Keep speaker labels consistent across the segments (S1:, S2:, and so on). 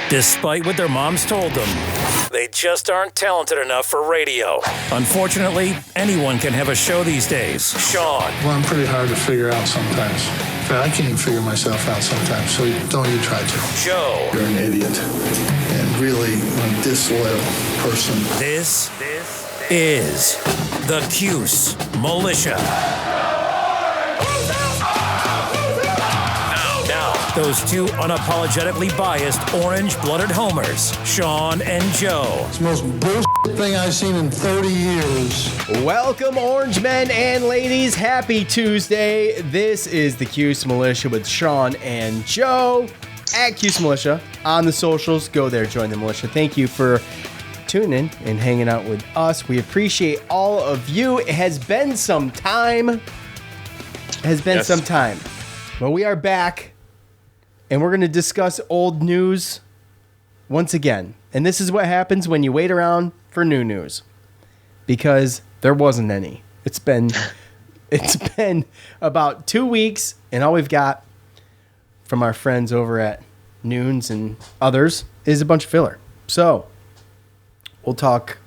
S1: Despite what their moms told them, they just aren't talented enough for radio. Unfortunately, anyone can have a show these days. Sean.
S2: Well, I'm pretty hard to figure out sometimes. In fact, I can't even figure myself out sometimes, so don't even try to.
S1: Joe.
S2: You're an idiot and really a disloyal person.
S1: This is the Cuse Militia. Now, those two unapologetically biased orange-blooded homers, Sean and Joe.
S2: It's the most bullshit thing I've seen in 30 years.
S3: Welcome, orange men and ladies. Happy Tuesday. This is the Cuse Militia with Sean and Joe at Cuse Militia on the socials. Go there, join the militia. Thank you for tuning in and hanging out with us. We appreciate all of you. It has been some time. But we are back, and we're going to discuss old news once again. And this is what happens when you wait around for new news, because there wasn't any. It's been about 2 weeks, and all we've got from our friends over at Noons and others is a bunch of filler. So we'll talk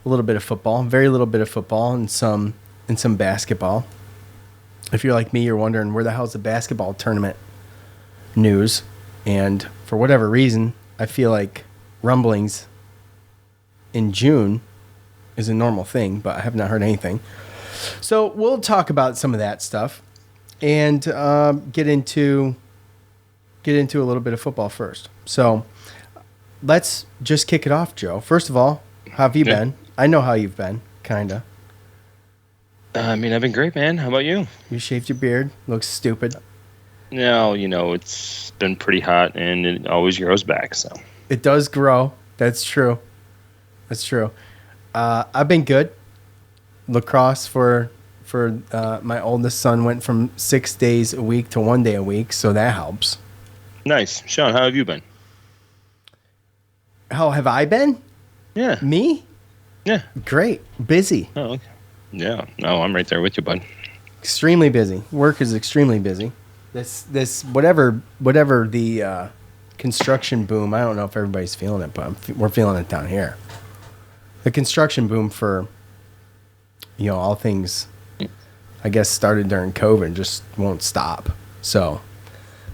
S3: a little bit of football, very little bit of football, and some basketball. If you're like me, you're wondering where the hell's the basketball tournament news, and for whatever reason, I feel like rumblings in June is a normal thing, but I have not heard anything. So we'll talk about some of that stuff and get into a little bit of football first. So let's just kick it off, Joe. First of all, how have you been? I know how you've been, kinda.
S4: I've been great, man. How about you?
S3: You shaved your beard. Looks stupid.
S4: No, it's been pretty hot, and it always grows back. So
S3: it does grow. That's true. I've been good. Lacrosse for my oldest son went from 6 days a week to 1 day a week, so that helps.
S4: Nice, Sean. How have you been?
S3: How have I been?
S4: Yeah.
S3: Me?
S4: Yeah.
S3: Great. Busy.
S4: Oh, okay. Yeah. No, I'm right there with you, bud.
S3: Extremely busy. Work is extremely busy. This whatever the construction boom. I don't know if everybody's feeling it, but we're feeling it down here. The construction boom for all things, I guess, started during COVID, just won't stop. So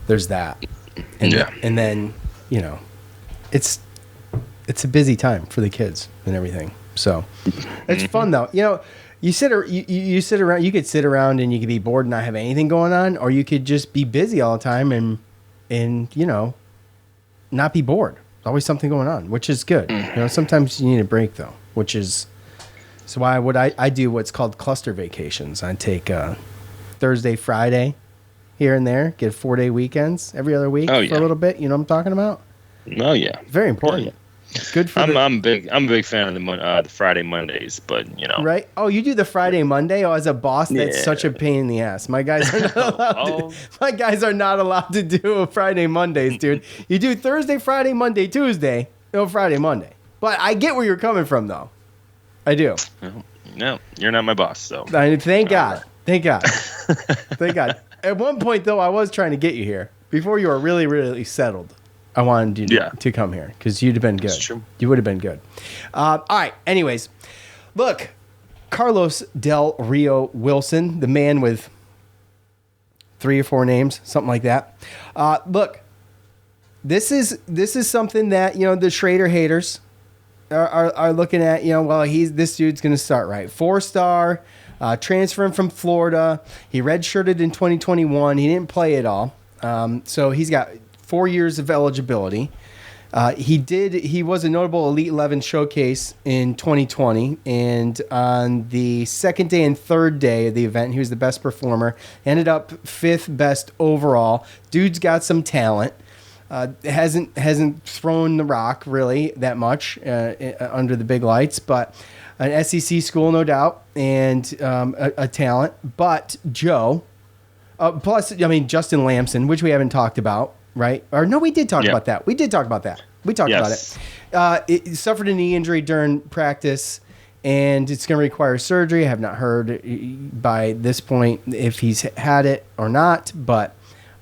S3: there's that. And then it's a busy time for the kids and everything. So it's fun though. You sit around. You could sit around and you could be bored and not have anything going on, or you could just be busy all the time and not be bored. There's always something going on, which is good. Sometimes you need a break though, which is so why I do what's called cluster vacations. I take Thursday, Friday here and there, get 4-day weekends every other week for a little bit. You know what I'm talking about?
S4: Oh yeah,
S3: very important.
S4: Oh, yeah.
S3: Good for
S4: I'm a big fan of the Friday Mondays, but
S3: right. Oh, you do the Friday Monday. Oh, as a boss, that's such a pain in the ass. My guys are not allowed. My guys are not allowed to do a Friday Mondays, dude. You do Thursday, Friday, Monday, Tuesday. No Friday, Monday. But I get where you're coming from, though. I do.
S4: No, you're not my boss, so.
S3: Thank God. Thank God. Thank God. At one point, though, I was trying to get you here before you were really, really settled. I wanted you to come here because you'd have been good.
S4: That's true.
S3: You would have been good. All right. Anyways, look, Carlos Del Rio Wilson, the man with 3 or 4 names, something like that. Look, this is something that the Schrader haters are looking at. This dude's going to start right. 4-star, transferring from Florida. He redshirted in 2021. He didn't play at all. So he's got 4 years of eligibility. He was a notable Elite 11 showcase in 2020, and on the second day and third day of the event, he was the best performer. Ended up 5th best overall. Dude's got some talent. Hasn't thrown the rock really that much under the big lights, but an SEC school, no doubt, and a talent. But Joe, plus Justin Lamson, which we haven't talked about. Right? Or no, we did talk about that. We talked about it. It suffered a knee injury during practice, and it's going to require surgery. I have not heard by this point if he's had it or not, but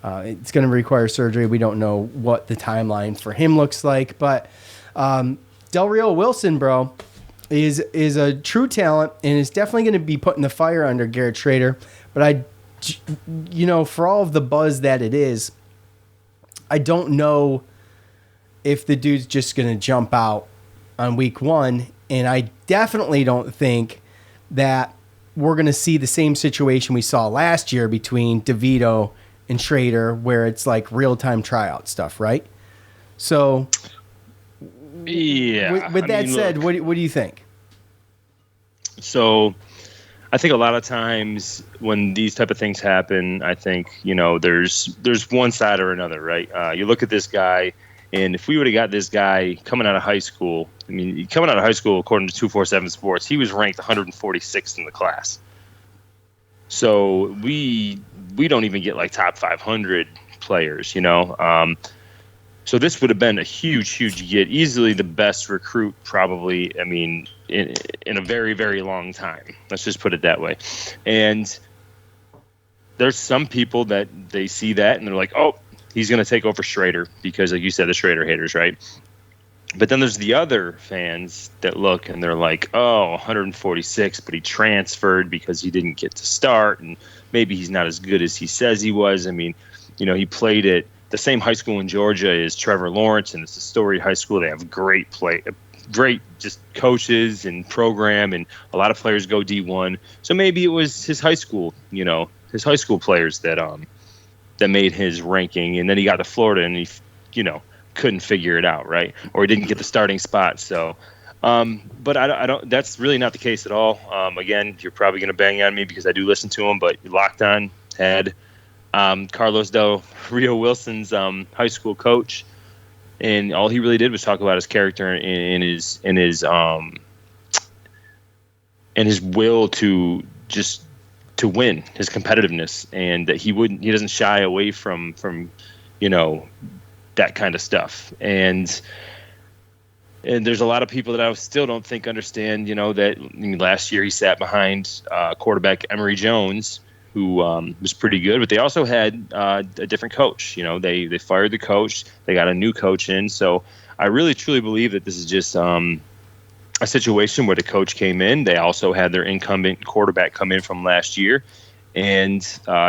S3: It's going to require surgery. We don't know what the timeline for him looks like, but Del Rio Wilson, bro, is a true talent and is definitely going to be putting the fire under Garrett Schrader. But for all of the buzz that it is, I don't know if the dude's just going to jump out on week 1. And I definitely don't think that we're going to see the same situation we saw last year between DeVito and Schrader, where it's like real-time tryout stuff, right? So,
S4: yeah.
S3: With that said, what do you think?
S4: So, I think a lot of times when these type of things happen, I think, there's one side or another, right? You look at this guy, and if we would have got this guy coming out of high school, according to 247 Sports, he was ranked 146th in the class. So we don't even get like top 500 players, So this would have been a huge get, easily the best recruit probably, in a very, very long time. Let's just put it that way. And there's some people that they see that and they're like, oh, he's going to take over Schrader because, like you said, the Schrader haters, right? But then there's the other fans that look and they're like, oh, 146, but he transferred because he didn't get to start, and maybe he's not as good as he says he was. He played at the same high school in Georgia as Trevor Lawrence, and it's a storied high school. They have great just coaches and program, and a lot of players go D1. So maybe it was his high school, his high school players that made his ranking, and then he got to Florida and he, couldn't figure it out, right? Or he didn't get the starting spot. So, but I don't. That's really not the case at all. Again, you're probably going to bang on me because I do listen to him, but Locked On had Carlos Del Rio Wilson's high school coach, and all he really did was talk about his character and his will to win, his competitiveness, and that he doesn't shy away from that kind of stuff. And there's a lot of people that I still don't think understand, that last year he sat behind quarterback Emory Jones, who was pretty good, but they also had a different coach. They fired the coach, they got a new coach in. So I really truly believe that this is just a situation where the coach came in. They also had their incumbent quarterback come in from last year, and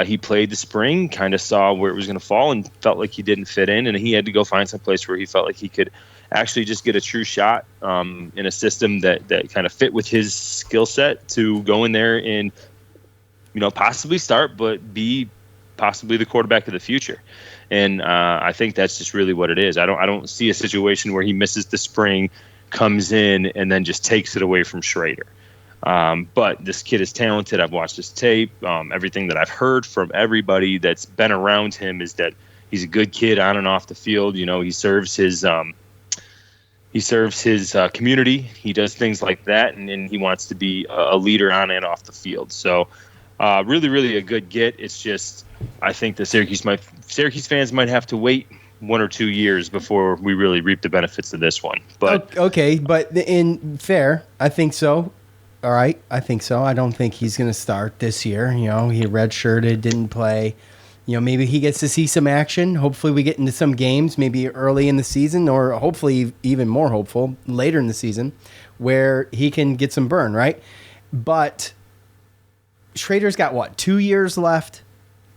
S4: he played the spring, kind of saw where it was going to fall, and felt like he didn't fit in, and he had to go find some place where he felt like he could actually just get a true shot in a system that kind of fit with his skill set to go in there and possibly start, but be possibly the quarterback of the future. And I think that's just really what it is. I don't see a situation where he misses the spring, comes in, and then just takes it away from Schrader. But this kid is talented. I've watched his tape. Everything that I've heard from everybody that's been around him is that he's a good kid on and off the field. He serves his community. He does things like that, and he wants to be a leader on and off the field. So really, really a good get. It's just I think the Syracuse fans might have to wait 1 or 2 years before we really reap the benefits of this one. But
S3: okay, but in fair, I think so. All right, I think so. I don't think he's going to start this year. He redshirted, didn't play. Maybe he gets to see some action. Hopefully we get into some games, maybe early in the season, or hopefully even more hopeful later in the season, where he can get some burn, right? But Schrader's got 2 years left.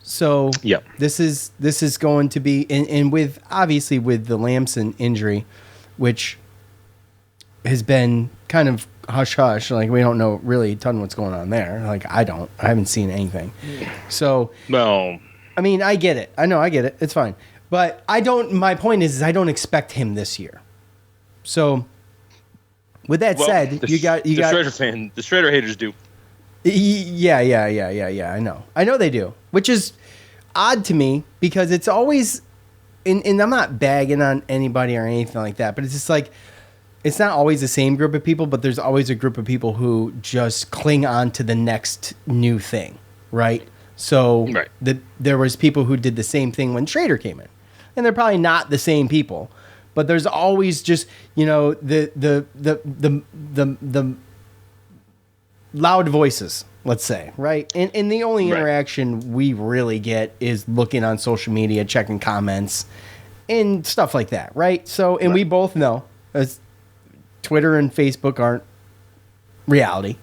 S3: So
S4: yeah,
S3: this is going to be, and with obviously with the Lamson injury, which has been kind of hush hush, like we don't know really a ton what's going on there. Like I haven't seen anything. So
S4: well,
S3: I mean, I get it. I know I get it. It's fine, but my point is I don't expect him this year. So with that said, you got
S4: the Schrader haters do.
S3: Yeah. I know they do, which is odd to me because it's always, and I'm not bagging on anybody or anything like that, but it's just like, it's not always the same group of people, but there's always a group of people who just cling on to the next new thing, right? So
S4: right.
S3: There was people who did the same thing when Schrader came in, and they're probably not the same people, but there's always just, the loud voices, let's say, right? And the only interaction we really get is looking on social media, checking comments, and stuff like that, right? So, and we both know as Twitter and Facebook aren't reality.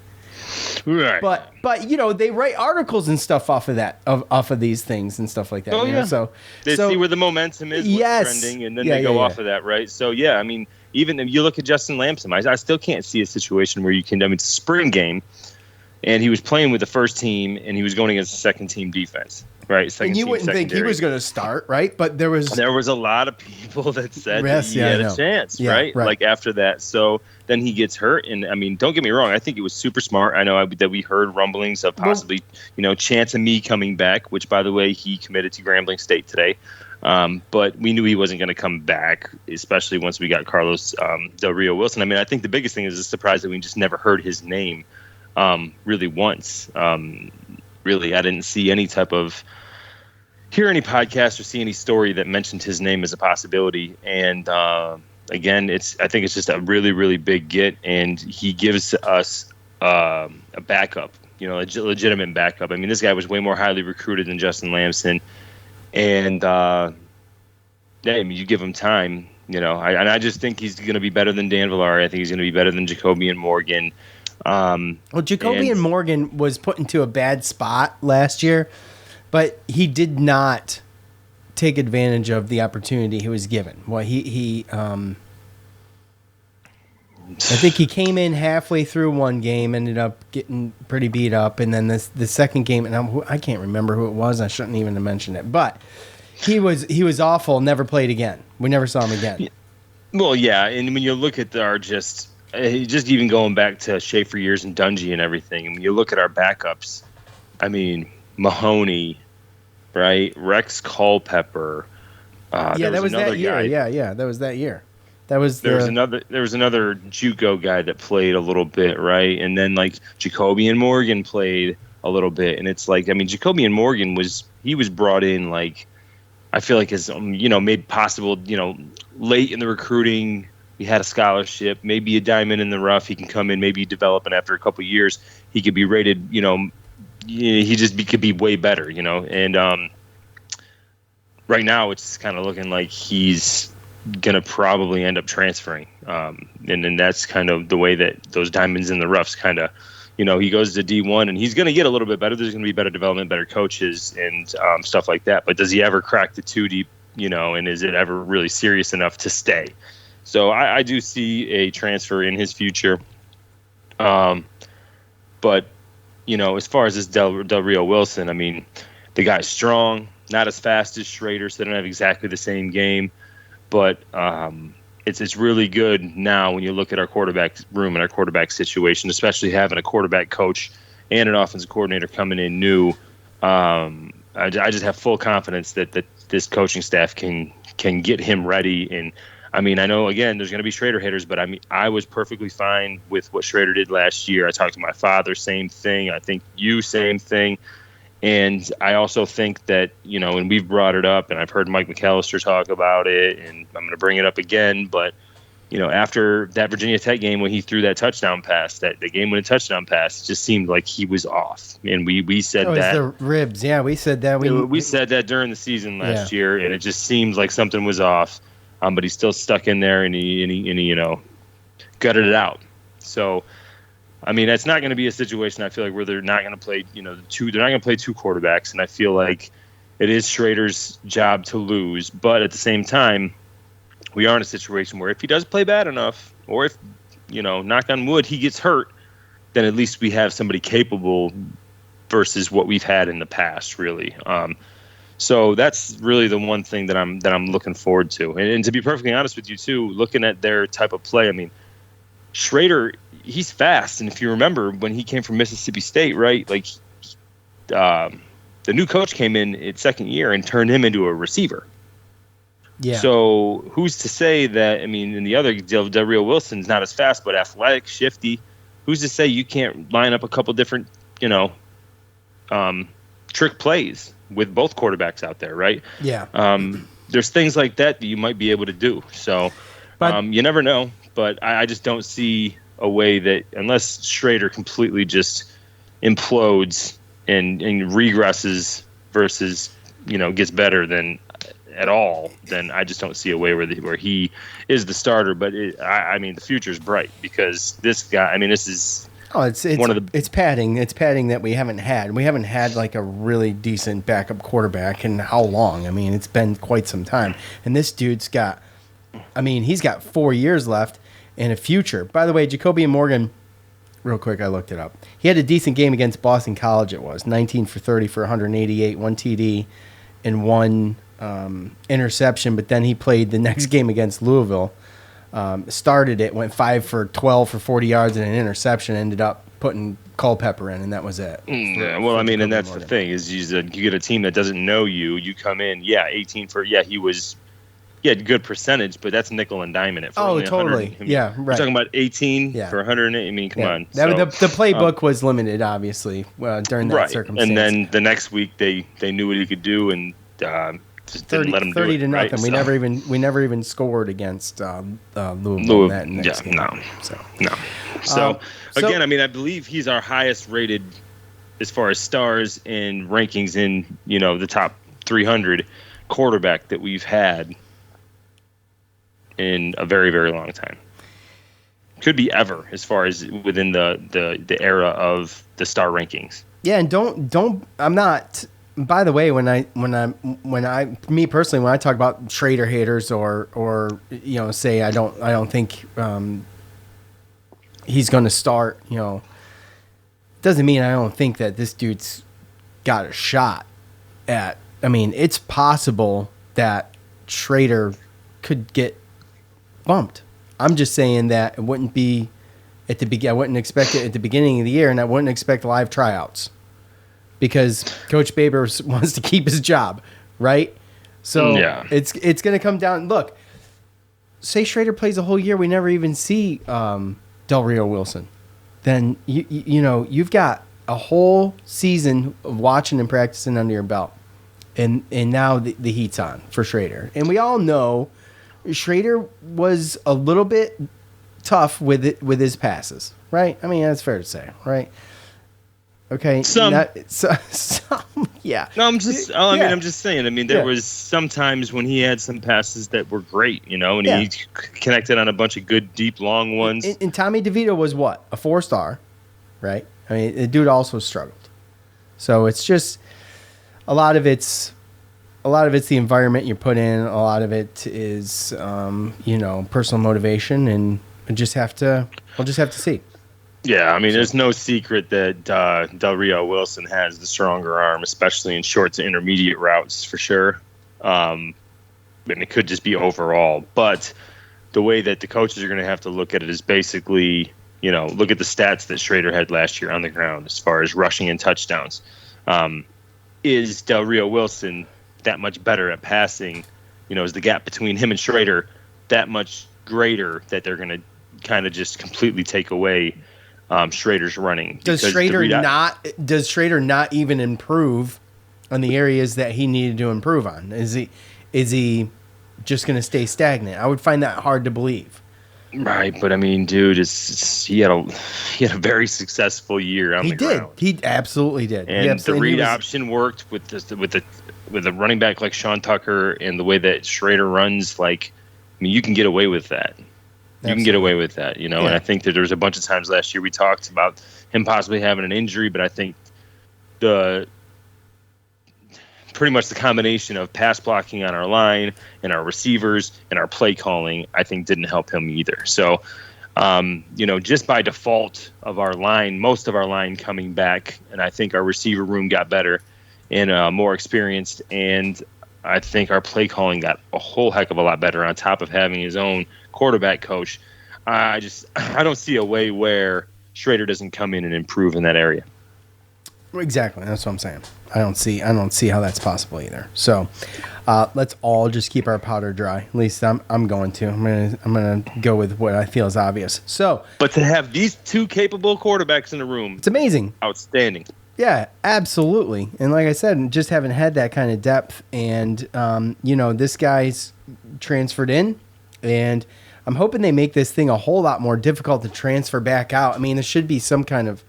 S4: Right.
S3: But you know, they write articles and stuff off of these things and stuff like that.
S4: Oh,
S3: you know?
S4: yeah.
S3: So
S4: they see where the momentum is, what's trending, and then they go off of that, right? So, yeah, I mean, even if you look at Justin Lamson, I still can't see a situation where you can, I mean, it's a spring game, and he was playing with the first team, and he was going against the second team defense, right?
S3: And you wouldn't think he was going to start, right? But there was
S4: a lot of people that said that he had a chance, right? Like after that. So then he gets hurt, and I mean, don't get me wrong, I think it was super smart. I know that we heard rumblings of possibly, chance of me coming back, which, by the way, he committed to Grambling State today. But we knew he wasn't going to come back, especially once we got Carlos Del Rio Wilson. I mean, I think the biggest thing is the surprise that we just never heard his name really once. Really, I didn't see any type of hear any podcast or see any story that mentioned his name as a possibility. And again, I think it's just a really, really big get, and he gives us a backup, a legitimate backup. I mean, this guy was way more highly recruited than Justin Lamson. And I mean, you give him time, I just think he's going to be better than Dan Villari. I think he's going to be better than Jacoby and Morgan.
S3: Well, Jacoby and Morgan was put into a bad spot last year, but he did not take advantage of the opportunity he was given. Well, I think he came in halfway through one game, ended up getting pretty beat up, and then the second game, and I can't remember who it was. I shouldn't even have mentioned it, but he was awful. Never played again. We never saw him again.
S4: Well, yeah, and when you look at our just even going back to Schaefer years and Dungy and everything, and when you look at our backups, I mean, Mahoney, right? Rex Culpepper.
S3: That was that year. Yeah, that was that year. There was another JUCO guy that played a little bit, right? And then like Jacoby and Morgan played a little bit, and it's like, I mean, Jacoby and Morgan was brought in, like, I feel like as made possible, late in the recruiting. He had a scholarship, maybe a diamond in the rough. He can come in, maybe develop, and after a couple of years, he could be rated. Could be way better, And right now, it's kind of looking like he's gonna probably end up transferring, and then that's kind of the way that those diamonds in the roughs kind of, he goes to D1, and he's gonna get a little bit better. There's gonna be better development, better coaches, and stuff like that. But does he ever crack the 2 deep? And is it ever really serious enough to stay? So I do see a transfer in his future. But, as far as this Del Rio Wilson, I mean, the guy's strong, not as fast as Schrader, so they don't have exactly the same game. But it's really good now when you look at our quarterback room and our quarterback situation, especially having a quarterback coach and an offensive coordinator coming in new. I just have full confidence that this coaching staff can get him ready. And I mean, I know, again, there's going to be Schrader haters, but I mean, I was perfectly fine with what Schrader did last year. I talked to my father, same thing. I think you, same thing. And I also think that, and we've brought it up, and I've heard Mike McAllister talk about it, and I'm going to bring it up again, but, after that Virginia Tech game when he threw that touchdown pass, the game-winning touchdown pass, it just seemed like he was off. And we said that. It was the ribs. Yeah, we said that.
S4: We said that during the season last year, and it just seemed like something was off. But he's still stuck in there, and he gutted it out. So, I mean, that's not going to be a situation, I feel like, where they're not going to play, they're not going to play two quarterbacks. And I feel like it is Schrader's job to lose. But at the same time, we are in a situation where if he does play bad enough, or if, knock on wood, he gets hurt, then at least we have somebody capable versus what we've had in the past, really. So that's really the one thing that I'm looking forward to. And to be perfectly honest with you, too, looking at their type of play, I mean, Schrader, he's fast. And if you remember when he came from Mississippi State, right, like the new coach came in its second year and turned him into a receiver.
S3: Yeah.
S4: So who's to say that, I mean, in the other, Del Rio Wilson's not as fast, but athletic, shifty. Who's to say you can't line up a couple different, trick plays with both quarterbacks out there, right?
S3: Yeah.
S4: There's things like that you might be able to do. So you never know. But I just don't see a way that, unless Schrader completely just implodes and regresses versus, gets better than at all, then I just don't see a way where he is the starter. But the future is bright because this guy. This is it's
S3: padding. It's padding that we haven't had. We haven't had like a really decent backup quarterback in how long? It's been quite some time. And this dude's got, he's got 4 years left and a future. By the way, Jacoby Morgan. Real quick, I looked it up. He had a decent game against Boston College. It was 19 for 30 for 188, 1 TD, and 1 interception. But then he played the next game against Louisville. Started it, went 5 for 12 for 40 yards and an interception. Ended up putting Culpepper in, and that was it.
S4: Yeah, well, and that's the thing is you get a team that doesn't know you. You come in, 18 for he had good percentage, but that's nickel and diming it. For
S3: totally. Right.
S4: You're talking about 18 for 108. Come on.
S3: The playbook was limited, obviously, during that circumstance.
S4: And then the next week they knew what he could do and just didn't let him do it.
S3: 30 to nothing.
S4: Right?
S3: We never even scored against Louisville in that next game.
S4: No. So again, I believe he's our highest rated as far as stars and rankings in the top 300 quarterback that we've had in a very, very long time. Could be ever, as far as within the era of the star rankings. Yeah,
S3: and don't. I'm not. By the way, when me personally, when I talk about Schrader haters or say I don't think he's going to start. Doesn't mean I don't think that this dude's got a shot at. It's possible that Schrader could get bumped. I'm just saying that it wouldn't be at the I wouldn't expect it at the beginning of the year, and I wouldn't expect live tryouts because Coach Baber wants to keep his job, right? So it's going to come down. Look, say Schrader plays a whole year, we never even see Del Rio Wilson. Then you've got a whole season of watching and practicing under your belt, and now the heat's on for Schrader, and we all know Schrader was a little bit tough with his passes, right? That's fair to say, right? Okay,
S4: some,
S3: yeah.
S4: No, I'm just. I'm just saying. There was sometimes when he had some passes that were great, and he connected on a bunch of good, deep, long ones.
S3: And Tommy DeVito was what, a 4-star, right? The dude also struggled. So it's just a lot of it's the environment you put in. A lot of it is, personal motivation, and we'll just have to see.
S4: Yeah, there's no secret that Del Rio Wilson has the stronger arm, especially in short to intermediate routes, for sure. And it could just be overall. But the way that the coaches are going to have to look at it is basically, look at the stats that Schrader had last year on the ground as far as rushing and touchdowns. Is Del Rio Wilson that much better at passing? Is the gap between him and Schrader that much greater that they're going to kind of just completely take away Schrader's running?
S3: Does Schrader not even improve on the areas that he needed to improve on? Is he just going to stay stagnant? I would find that hard to believe.
S4: Right, but dude, he had a very successful year on the ground.
S3: He absolutely did.
S4: And the read option worked with a running back like Sean Tucker, and the way that Schrader runs, you can get away with that. You can get away with that, And I think that there was a bunch of times last year we talked about him possibly having an injury, but I think pretty much the combination of pass blocking on our line and our receivers and our play calling, I think didn't help him either. So, just by default of our line, most of our line coming back, and I think our receiver room got better and more experienced, and I think our play calling got a whole heck of a lot better on top of having his own quarterback coach. I don't see a way where Schrader doesn't come in and improve in that area.
S3: Exactly, that's what I'm saying. I don't see how that's possible either. So let's all just keep our powder dry. At least I'm going to. I'm gonna go with what I feel is obvious. So,
S4: but to have these two capable quarterbacks in the room,
S3: it's amazing,
S4: outstanding.
S3: Yeah, absolutely. And like I said, just haven't had that kind of depth. And this guy's transferred in, and I'm hoping they make this thing a whole lot more difficult to transfer back out. There should be some kind of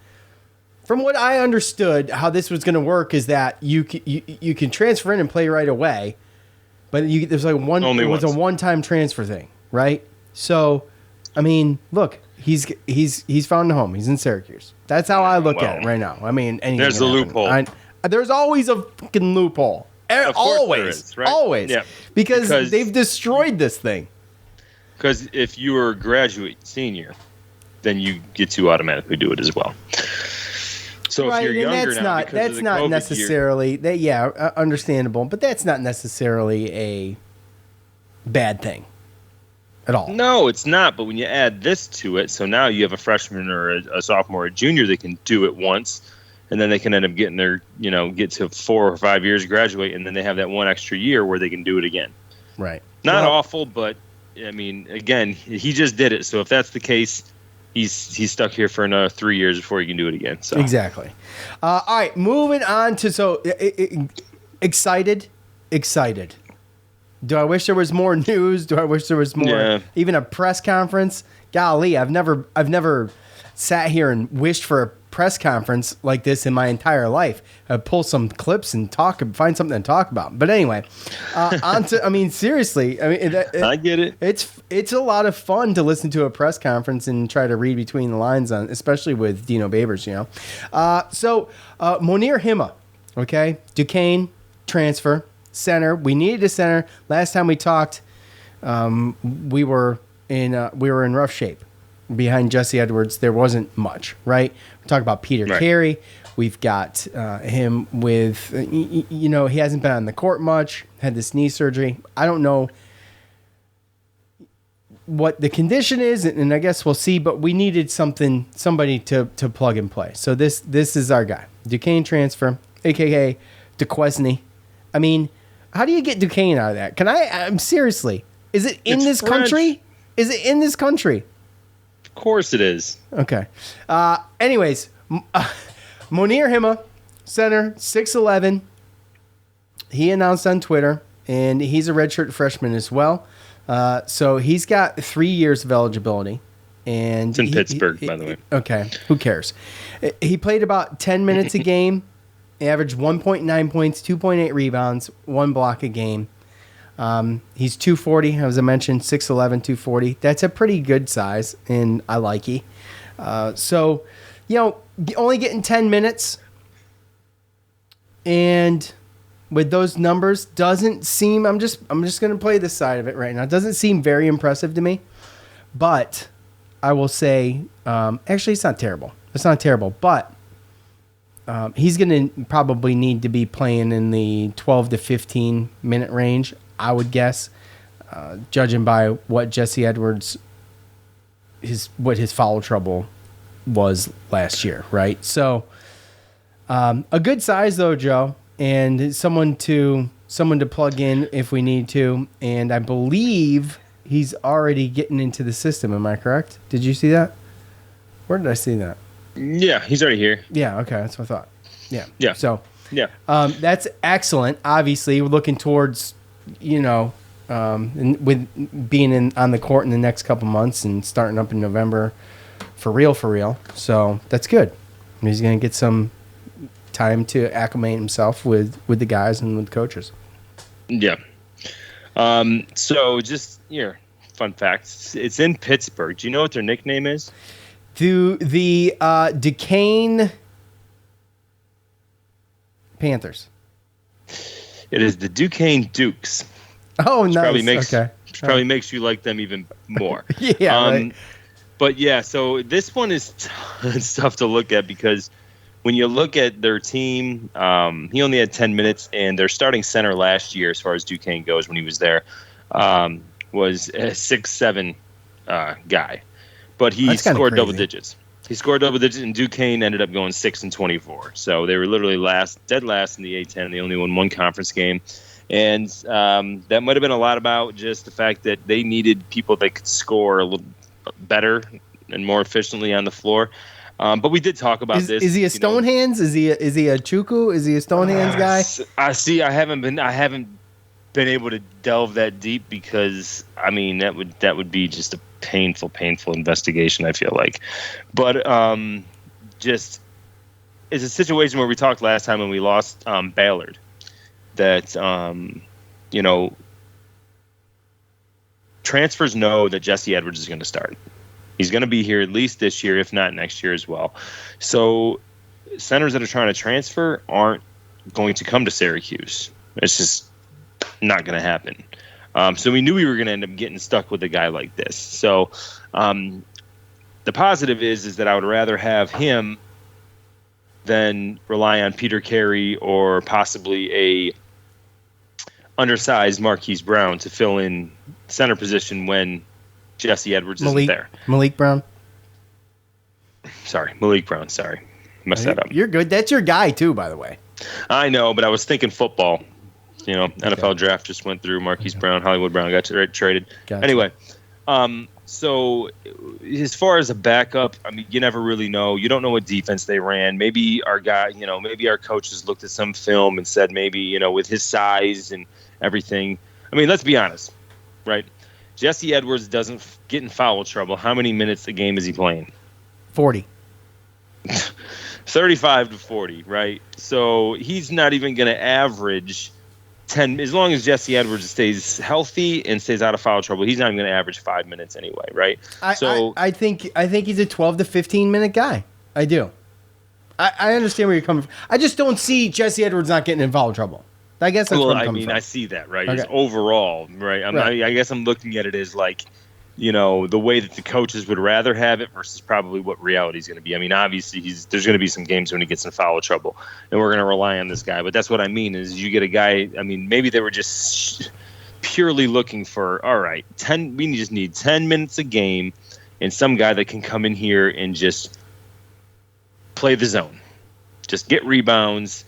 S3: from what I understood, how this was going to work is that you can transfer in and play right away, but there's like a one-time transfer thing, right? So, I mean, look, he's found a home. He's in Syracuse. That's how I look at it right now. I mean,
S4: there's a loophole.
S3: There's always a fucking loophole. Always, there is, right? Always, yeah. Because they've destroyed this thing.
S4: Because if you are a graduate senior, then you get to automatically do it as well. So if you're younger now,
S3: that's not necessarily understandable, but that's not necessarily a bad thing at all.
S4: No, it's not. But when you add this to it, so now you have a freshman or a sophomore, or a junior that can do it once, and then they can end up getting get to 4 or 5 years, graduate, and then they have that one extra year where they can do it again.
S3: Right.
S4: Not awful, but I mean, again, he just did it. So if that's the case, he's stuck here for another 3 years before he can do it again. So
S3: exactly. All right, moving on to excited. Do I wish there was more news? Do I wish there was more? Even a press conference? Golly, I've never sat here and wished for a press conference like this in my entire life. Pull some clips and find something to talk about. But anyway, seriously,
S4: I get it.
S3: It's a lot of fun to listen to a press conference and try to read between the lines on, especially with Dino Babers, So Monir Hima, okay, Duquesne transfer center. We needed a center. Last time we talked, we were in rough shape. Behind Jesse Edwards, there wasn't much, right? We talk about Peter Carey. We've got him with, he hasn't been on the court much, had this knee surgery. I don't know what the condition is, and I guess we'll see, but we needed somebody to plug and play. So this is our guy. Duquesne transfer, a.k.a. Duquesne. I mean, how do you get Duquesne out of that? I'm seriously, is it in this country? Is it in this country?
S4: Of course it is.
S3: Okay. Anyways, Monir Hima, center, 6'11". He announced on Twitter, and he's a redshirt freshman as well. So he's got 3 years of eligibility. And
S4: it's in Pittsburgh, by the way.
S3: Okay. Who cares? He played about 10 minutes a game, averaged 1.9 points, 2.8 rebounds, 1 block a game. He's 240, as I mentioned, 6'11", 240. That's a pretty good size, and I like it. So, only getting 10 minutes, and with those numbers, doesn't seem. I'm just going to play this side of it right now. It doesn't seem very impressive to me, but I will say, actually, it's not terrible. It's not terrible, but he's going to probably need to be playing in the 12 to 15 minute range, I would guess, judging by what Jesse Edwards, his foul trouble was last year, right? So, a good size though, Joe, and someone to plug in if we need to. And I believe he's already getting into the system. Am I correct? Did you see that? Where did I see that?
S4: Yeah, he's already here.
S3: Yeah, okay, that's what I thought. Yeah. So,
S4: yeah,
S3: that's excellent. Obviously, we're looking towards, with being on the court in the next couple months and starting up in November for real. So that's good. He's going to get some time to acclimate himself with the guys and with the coaches.
S4: Yeah. So just fun facts. It's in Pittsburgh. Do you know what their nickname is?
S3: The Duquesne Panthers.
S4: It is the Duquesne Dukes.
S3: Oh, nice.
S4: Which probably makes you like them even more.
S3: Yeah. Right.
S4: But yeah, so this one is tough to look at because when you look at their team, he only had 10 minutes, and their starting center last year, as far as Duquesne goes, when he was there, was a 6'7" guy. But he scored double digits. He scored double digits, and Duquesne ended up going 6-24. So they were literally dead last in the A-10. They only won one conference game. And that might have been a lot about just the fact that they needed people that could score a little better and more efficiently on the floor. But we did talk about this.
S3: Is he a stone hands? Is he a Chuku? Is he a stone hands guy?
S4: I see. I haven't been able to delve that deep because that would be just a painful investigation, I feel like. But just is a situation where we talked last time when we lost Ballard. That transfers know that Jesse Edwards is going to start. He's going to be here at least this year, if not next year as well. So centers that are trying to transfer aren't going to come to Syracuse. It's just not going to happen. So we knew we were going to end up getting stuck with a guy like this. So the positive is that I would rather have him than rely on Peter Carey or possibly a undersized Marquise Brown to fill in center position when Jesse Edwards isn't there.
S3: Malik Brown.
S4: Sorry, Malik Brown. Sorry, messed that up.
S3: You're good. That's your guy too, by the way.
S4: I know, but I was thinking football. NFL draft just went through. Marquise Brown, Hollywood Brown got traded. Gotcha. Anyway, so as far as a backup, I mean, you never really know. You don't know what defense they ran. Maybe our guy, maybe our coaches looked at some film and said maybe, with his size and everything. I mean, let's be honest, right? Jesse Edwards doesn't get in foul trouble. How many minutes a game is he playing?
S3: 40.
S4: 35 to 40, right? So he's not even going to average 10, as long as Jesse Edwards stays healthy and stays out of foul trouble. He's not even going to average 5 minutes anyway, right?
S3: I think he's a 12 to 15 minute guy. I do. I understand where you're coming from. I just don't see Jesse Edwards not getting in foul trouble. I guess that's where I'm coming from.
S4: I see that, right?
S3: Okay.
S4: It's overall, right? I guess I'm looking at it as like, the way that the coaches would rather have it versus probably what reality is going to be. I mean, obviously, there's going to be some games when he gets in foul trouble, and we're going to rely on this guy. But that's what I mean is you get a guy. I mean, maybe they were just purely looking for, all right, 10. We just need 10 minutes a game, and some guy that can come in here and just play the zone, just get rebounds.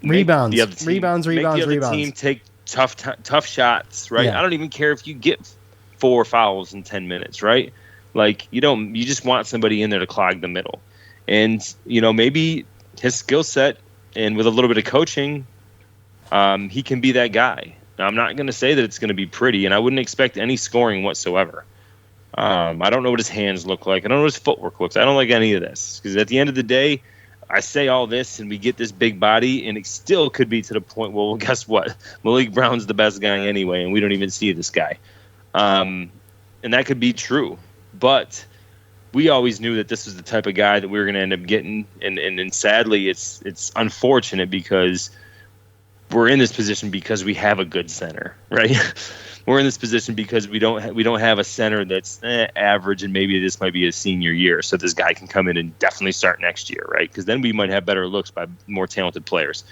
S3: Rebounds.
S4: Make the other team take tough shots, right?
S3: Yeah.
S4: I don't even care if you get 4 fouls in 10 minutes, right? Like you just want somebody in there to clog the middle. And maybe his skill set and with a little bit of coaching, he can be that guy. Now, I'm not going to say that it's going to be pretty, and I wouldn't expect any scoring whatsoever. I don't know what his hands look like. I don't know what his footwork looks like. I don't like any of this because at the end of the day, I say all this and we get this big body, and it still could be to the point, well, guess what? Malik Brown's the best guy anyway, and we don't even see this guy. And that could be true. But we always knew that this was the type of guy that we were going to end up getting. And sadly, it's unfortunate because we're in this position because we have a good center, right? We're in this position because we don't have a center that's average, and maybe this might be his senior year. So this guy can come in and definitely start next year, right? Because then we might have better looks by more talented players,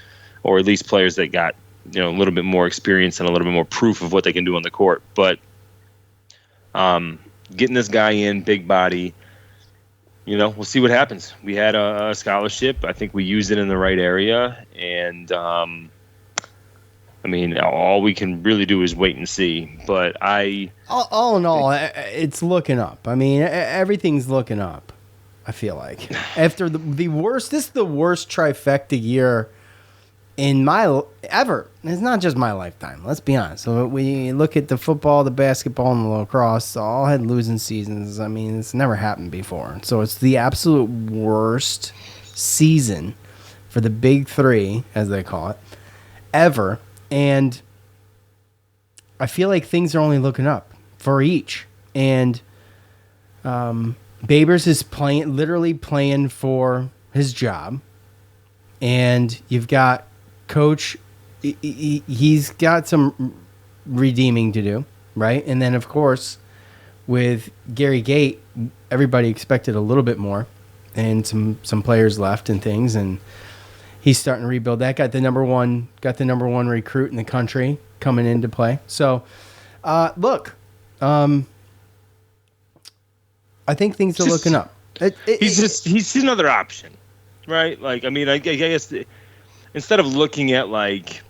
S4: or at least players that got a little bit more experience and a little bit more proof of what they can do on the court. But getting this guy in, big body, we'll see what happens. We had a scholarship. I think we used it in the right area, and I mean, all we can really do is wait and see. But
S3: all in all, it's looking up. I mean, everything's looking up. I feel like after the worst, this is the worst trifecta year in ever. It's not just my lifetime. Let's be honest. So we look at the football, the basketball, and the lacrosse. All had losing seasons. I mean, it's never happened before. So it's the absolute worst season for the big three, as they call it, ever. And I feel like things are only looking up for each. And Babers is literally playing for his job. And you've got Coach, he's got some redeeming to do, right? And then, of course, with Gary Gate, everybody expected a little bit more. And some players left and things, and he's starting to rebuild that. Got the number one recruit in the country coming into play. So, look, I think things are looking up.
S4: He's another option, right? Like, I mean, I guess instead of looking at like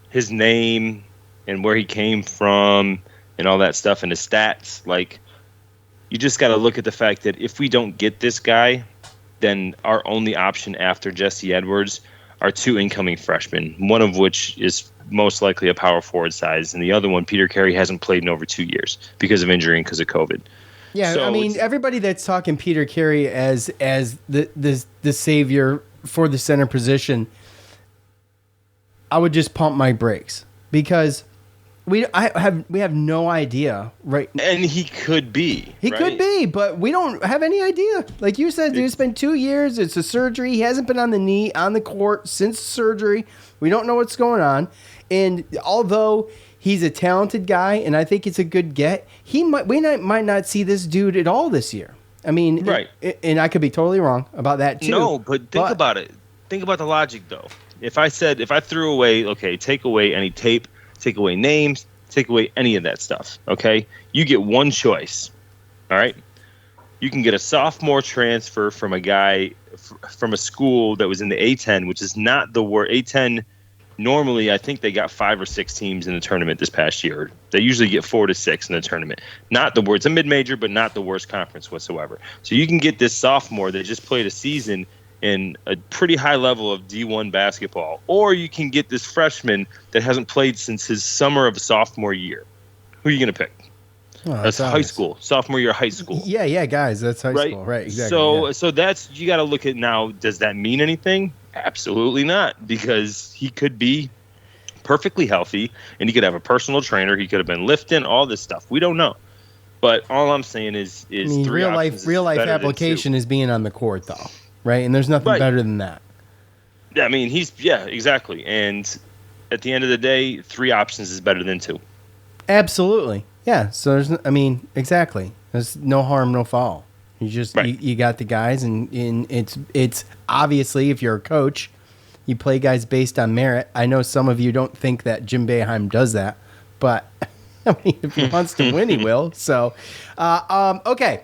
S4: his name and where he came from and all that stuff and his stats, like you just got to look at the fact that if we don't get this guy, then our only option after Jesse Edwards are 2 incoming freshmen, one of which is most likely a power forward size, and the other one, Peter Carey, hasn't played in over 2 years because of injury and because of COVID.
S3: Yeah, so I mean, everybody that's talking Peter Carey as the savior for the center position, I would just pump my brakes because we have no idea, right?
S4: And he could be.
S3: He could be, but we don't have any idea. Like you said, dude, it's been 2 years. It's a surgery. He hasn't been on the court since surgery. We don't know what's going on. And although he's a talented guy, and I think it's a good get, we might not see this dude at all this year. I mean,
S4: right.
S3: And I could be totally wrong about that too.
S4: No, but think about it. Think about the logic, though. If I threw away, okay, take away any tape, take away names, take away any of that stuff, okay? You get one choice, all right? You can get a sophomore transfer from a guy from a school that was in the A10, which is not the worst. A10, normally, I think they got 5 or 6 teams in the tournament this past year. They usually get 4 to 6 in the tournament. Not the worst. It's a mid-major, but not the worst conference whatsoever. So you can get this sophomore that just played a season in a pretty high level of D1 basketball, or you can get this freshman that hasn't played since his summer of sophomore year. Who are you going to pick?
S3: Oh,
S4: that's high school, sophomore year of high school.
S3: Yeah, guys, that's high school, right? Exactly.
S4: So that's, you got to look at now. Does that mean anything? Absolutely not, because he could be perfectly healthy and he could have a personal trainer. He could have been lifting all this stuff. We don't know. But all I'm saying is
S3: real life application is being on the court, though. Right, and there's nothing better than that.
S4: I mean, exactly. And at the end of the day, 3 options is better than 2.
S3: Absolutely, yeah. So exactly. There's no harm, no foul. You just you got the guys, and it's obviously, if you're a coach, you play guys based on merit. I know some of you don't think that Jim Boeheim does that, but I mean, if he wants to win, he will. So, okay,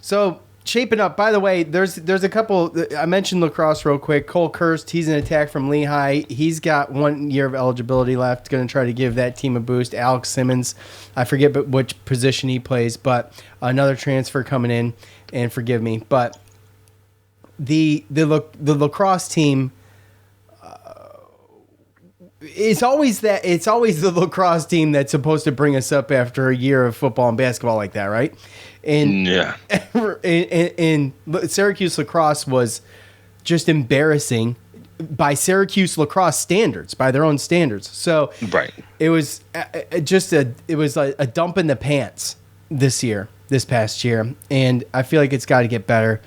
S3: so. Shaping up. By the way, there's a couple. I mentioned lacrosse real quick. Cole Kirst, he's an attack from Lehigh. He's got 1 year of eligibility left. Going to try to give that team a boost. Alex Simmons, I forget which position he plays, but another transfer coming in. And forgive me, but the lacrosse team. It's always the lacrosse team that's supposed to bring us up after a year of football and basketball like that, right? And
S4: yeah,
S3: and Syracuse lacrosse was just embarrassing by Syracuse lacrosse standards, by their own standards. So it was a dump in the pants this past year, and I feel like it's got to get better.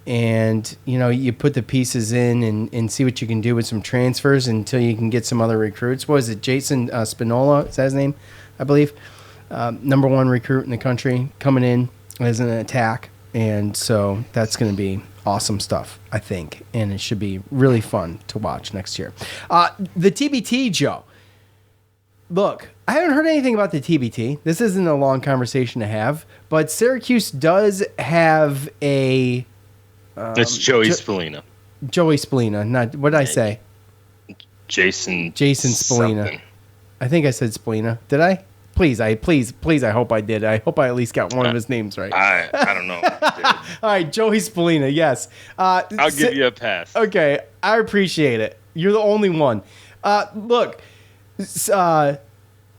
S3: And, you put the pieces in and see what you can do with some transfers until you can get some other recruits. What is it, Jason Spinola? Is that his name, I believe? Number 1 recruit in the country coming in as an attack. And so that's going to be awesome stuff, I think. And it should be really fun to watch next year. The TBT, Joe. Look, I haven't heard anything about the TBT. This isn't a long conversation to have. But Syracuse does have a...
S4: It's Joey Spallina.
S3: Joey Spallina. Not what did I say?
S4: Jason
S3: Spallina.
S4: Something.
S3: I think I said Spallina. Did I? Please. I hope I did. I hope I at least got one of his names right.
S4: I don't know.
S3: All right, Joey Spallina. Yes.
S4: I'll give you a pass.
S3: Okay, I appreciate it. You're the only one. Look,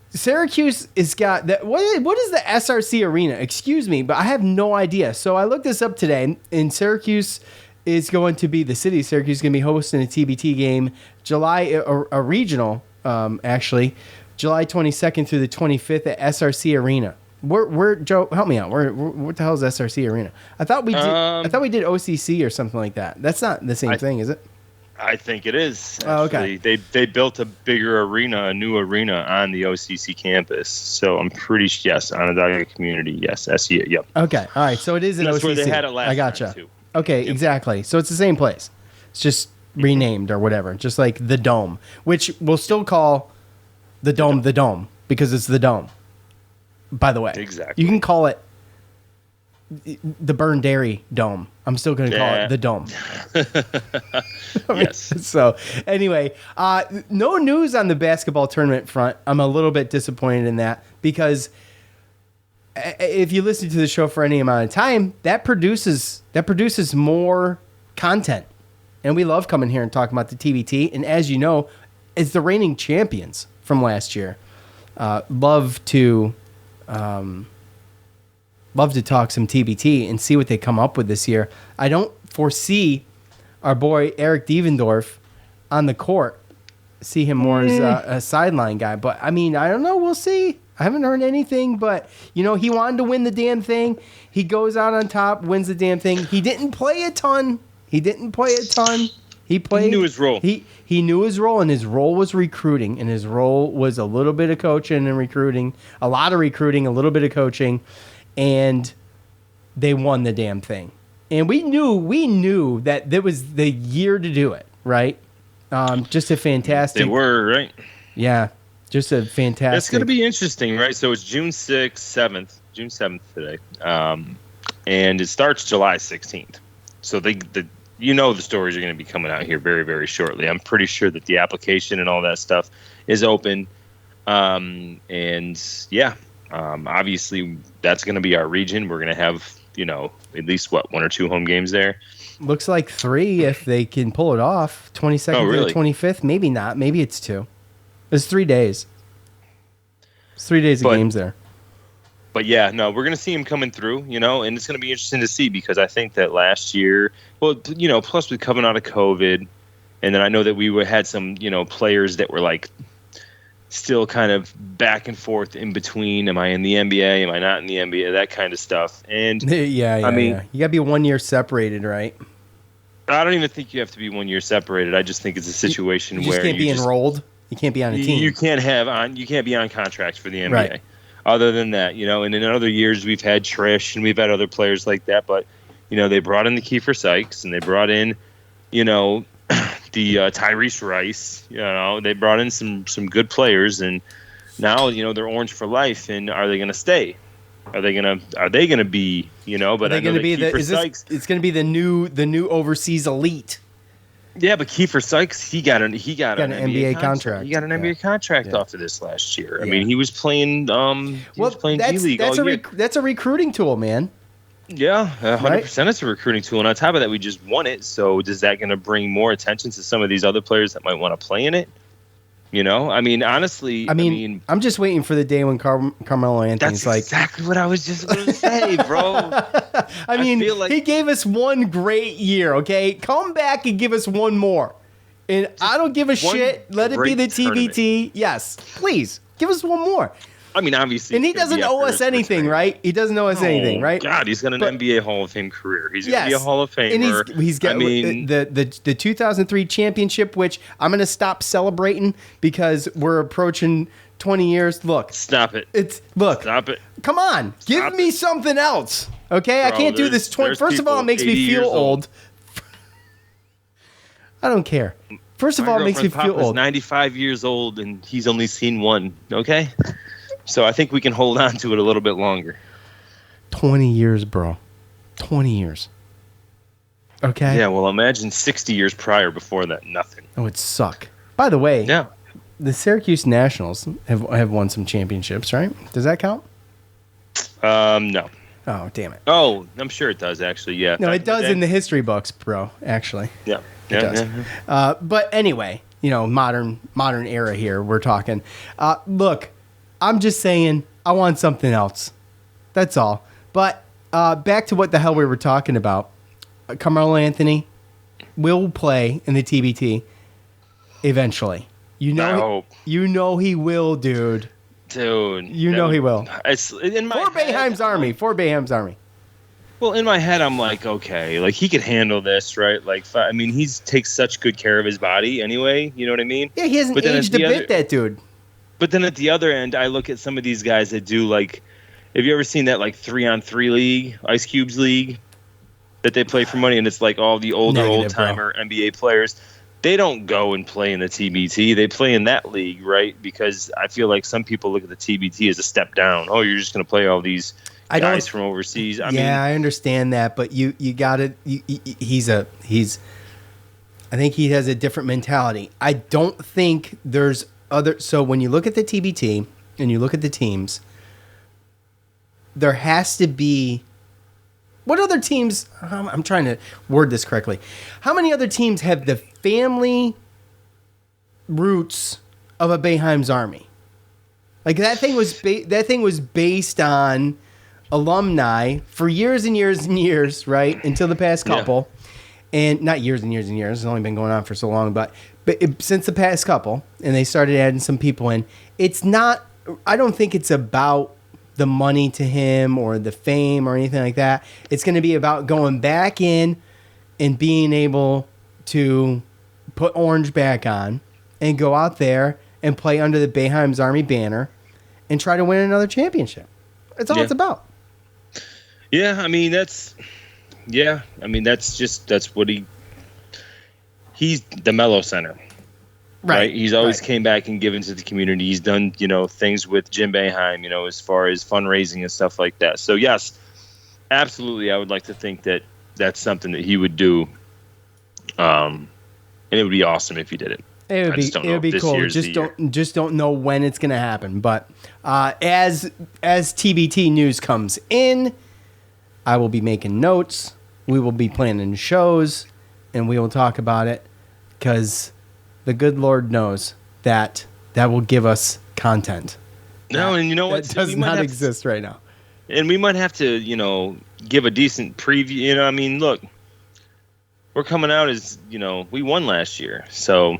S3: Syracuse has got that. What is the SRC Arena? Excuse me, but I have no idea. So I looked this up today, and Syracuse is going to be, the city of Syracuse is going to be hosting a TBT game, a regional, actually, July 22nd through the 25th at SRC Arena. Where Joe, help me out. What the hell is SRC Arena? I thought we did OCC or something like that. That's not the same thing, is it?
S4: I think it is.
S3: Oh, okay.
S4: They built a bigger arena, a new arena on the OCC campus. So I'm pretty yes, Onondaga Community. Yes, SU. Yep.
S3: Okay. All right. So it is an
S4: That's
S3: OCC.
S4: where they had it last
S3: I gotcha.
S4: time too.
S3: Okay.
S4: Yep.
S3: Exactly. So it's the same place. It's just renamed or whatever. Just like the Dome, which we'll still call the Dome because it's the Dome. By the way,
S4: exactly.
S3: You can call it the Burn Dairy Dome. I'm still going to call it the Dome.
S4: Yes.
S3: So anyway, no news on the basketball tournament front. I'm a little bit disappointed in that because if you listen to the show for any amount of time, that produces more content. And we love coming here and talking about the TBT. And as you know, as the reigning champions from last year, love to talk some TBT and see what they come up with this year. I don't foresee our boy Eric Devendorf on the court. See him more as a sideline guy. But, I mean, I don't know. We'll see. I haven't heard anything. But, he wanted to win the damn thing. He goes out on top, wins the damn thing. He didn't play a ton. He knew his role. He knew his role, and his role was recruiting. And his role was a little bit of coaching and recruiting. A lot of recruiting, a little bit of coaching. And they won the damn thing. And we knew that there was the year to do it, right? Just a fantastic.
S4: They were, right?
S3: Yeah, just a fantastic.
S4: It's going to be interesting, right? So it's June 7th today. And it starts July 16th. So the stories are going to be coming out here very, very shortly. I'm pretty sure that the application and all that stuff is open. Obviously that's going to be our region. We're going to have, at least 1 or 2 home games there.
S3: Looks like 3 if they can pull it off. 22nd to the 25th. Maybe not. Maybe it's 2. It's 3 days. It's 3 days of games there.
S4: But yeah, no, we're going to see him coming through, and it's going to be interesting to see because I think that last year, plus with coming out of COVID, and then I know that we had some, players that were like still kind of back and forth in between. Am I in the NBA? Am I not in the NBA? That kind of stuff. And
S3: I mean, you got to be 1 year separated, right?
S4: I don't even think you have to be 1 year separated. I just think it's a situation
S3: you
S4: where
S3: can't be enrolled. You can't be on a team.
S4: You can't be on contracts for the NBA.
S3: Right.
S4: Other than that, and in other years we've had Trish and we've had other players like that, but they brought in the Kiefer Sykes and they brought in, the Tyrese Rice. They brought in some good players, and now they're orange for life. And are they going to stay? Are they going to be? But
S3: are they going to be it's going to be the new overseas elite.
S4: Yeah, but Kiefer Sykes, he got an
S3: NBA contract.
S4: He got an NBA contract off of this last year. I mean, he was playing. G League all year.
S3: That's a recruiting tool, man.
S4: Yeah, 100%. It's a recruiting tool, and on top of that, we just won it. So, is that going to bring more attention to some of these other players that might want to play in it? I mean, honestly,
S3: I'm just waiting for the day when Carmelo Anthony's
S4: that's exactly what I was just going to say, bro.
S3: I feel like he gave us one great year, okay? Come back and give us one more. And I don't give a shit. Let it be the TBT. Tournament. Yes, please. Give us one more.
S4: I mean, obviously.
S3: And he doesn't owe us anything, right? He doesn't owe us anything, right?
S4: God, he's got an NBA Hall of Fame career. He's going to be a Hall of Famer.
S3: And he's got the 2003 championship, which I'm going to stop celebrating because we're approaching 20 years. Look.
S4: Stop it.
S3: Stop it. Come on. Give me something else. Okay? Bro, I can't do this. First of all, it makes me feel old. I don't care. First of all, it makes me feel old.
S4: 95 years old, and he's only seen one. Okay? So I think we can hold on to it a little bit longer.
S3: 20 years, bro. 20 years. Okay?
S4: Yeah, well, imagine 60 years prior before that. Nothing.
S3: Oh, it'd suck. By the way, the Syracuse Nationals have won some championships, right? Does that count?
S4: No.
S3: Oh, damn it.
S4: Oh, I'm sure it does, actually, yeah.
S3: No, it does in the history books, bro, actually.
S4: Yeah.
S3: It does. Yeah. But anyway, modern era here, we're talking. Look, I'm just saying I want something else. That's all. But back to what the hell we were talking about. Carmelo Anthony will play in the TBT eventually. You know he will, dude.
S4: Dude.
S3: You know he will.
S4: It's in my
S3: For Boeheim's Army.
S4: Well, in my head, I'm like, okay, like he could handle this, right? Like, I mean, he takes such good care of his body anyway. You know what I mean?
S3: Yeah, he hasn't aged a bit, that dude.
S4: But then at the other end, I look at some of these guys that do like, have you ever seen that like 3-on-3 league, Ice Cube's league, that they play for money, and it's like all the old timer NBA players. They don't go and play in the TBT. They play in that league, right? Because I feel like some people look at the TBT as a step down. Oh, you're just going to play all these guys from overseas. I mean,
S3: I understand that, but you got to. I think he has a different mentality. I don't think there's other. So when you look at the TBT and you look at the teams, there has to be. What other teams? I'm trying to word this correctly. How many other teams have the family roots of a Boeheim's Army? Like that thing was based on alumni for years and years and years, right? Until the past couple. and not years and years and years. It's only been going on for so long, but since the past couple, and they started adding some people in. It's not. I don't think it's about the money to him or the fame or anything like that. It's going to be about going back in and being able to put orange back on and go out there and play under the Boeheim's Army banner and try to win another championship. That's all it's about.
S4: Yeah, I mean that's what he's the mellow center. Right. He's always came back and given to the community. He's done, things with Jim Boeheim, as far as fundraising and stuff like that. So yes, absolutely. I would like to think that that's something that he would do. And it would be awesome if he did it.
S3: It would be cool. Just don't know when it's going to happen. But as TBT news comes in, I will be making notes. We will be planning shows, and we will talk about it because the good Lord knows that will give us content.
S4: No, and you know what?
S3: That does not exist right now.
S4: And we might have to, give a decent preview. I mean, look, we're coming out as, we won last year, so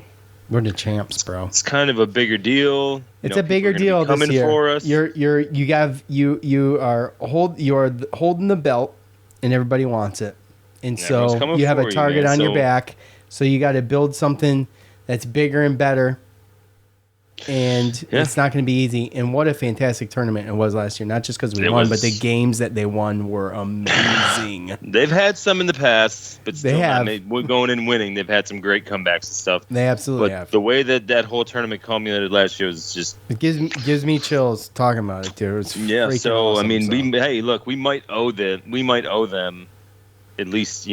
S3: we're the champs, bro.
S4: It's kind of a bigger deal.
S3: It's a bigger deal this year. For us. You are holding the belt, and everybody wants it, and so you have a target on your back. So you got to build something that's bigger and better, and it's not going to be easy. And what a fantastic tournament it was last year. Not just because we won, but the games that they won were amazing.
S4: They've had some in the past, but still we're going and winning. They've had some great comebacks and stuff.
S3: They absolutely have.
S4: The way that whole tournament culminated last year was just...
S3: It gives me chills talking about it, dude. It's
S4: so,
S3: awesome,
S4: I mean, we might owe them at least,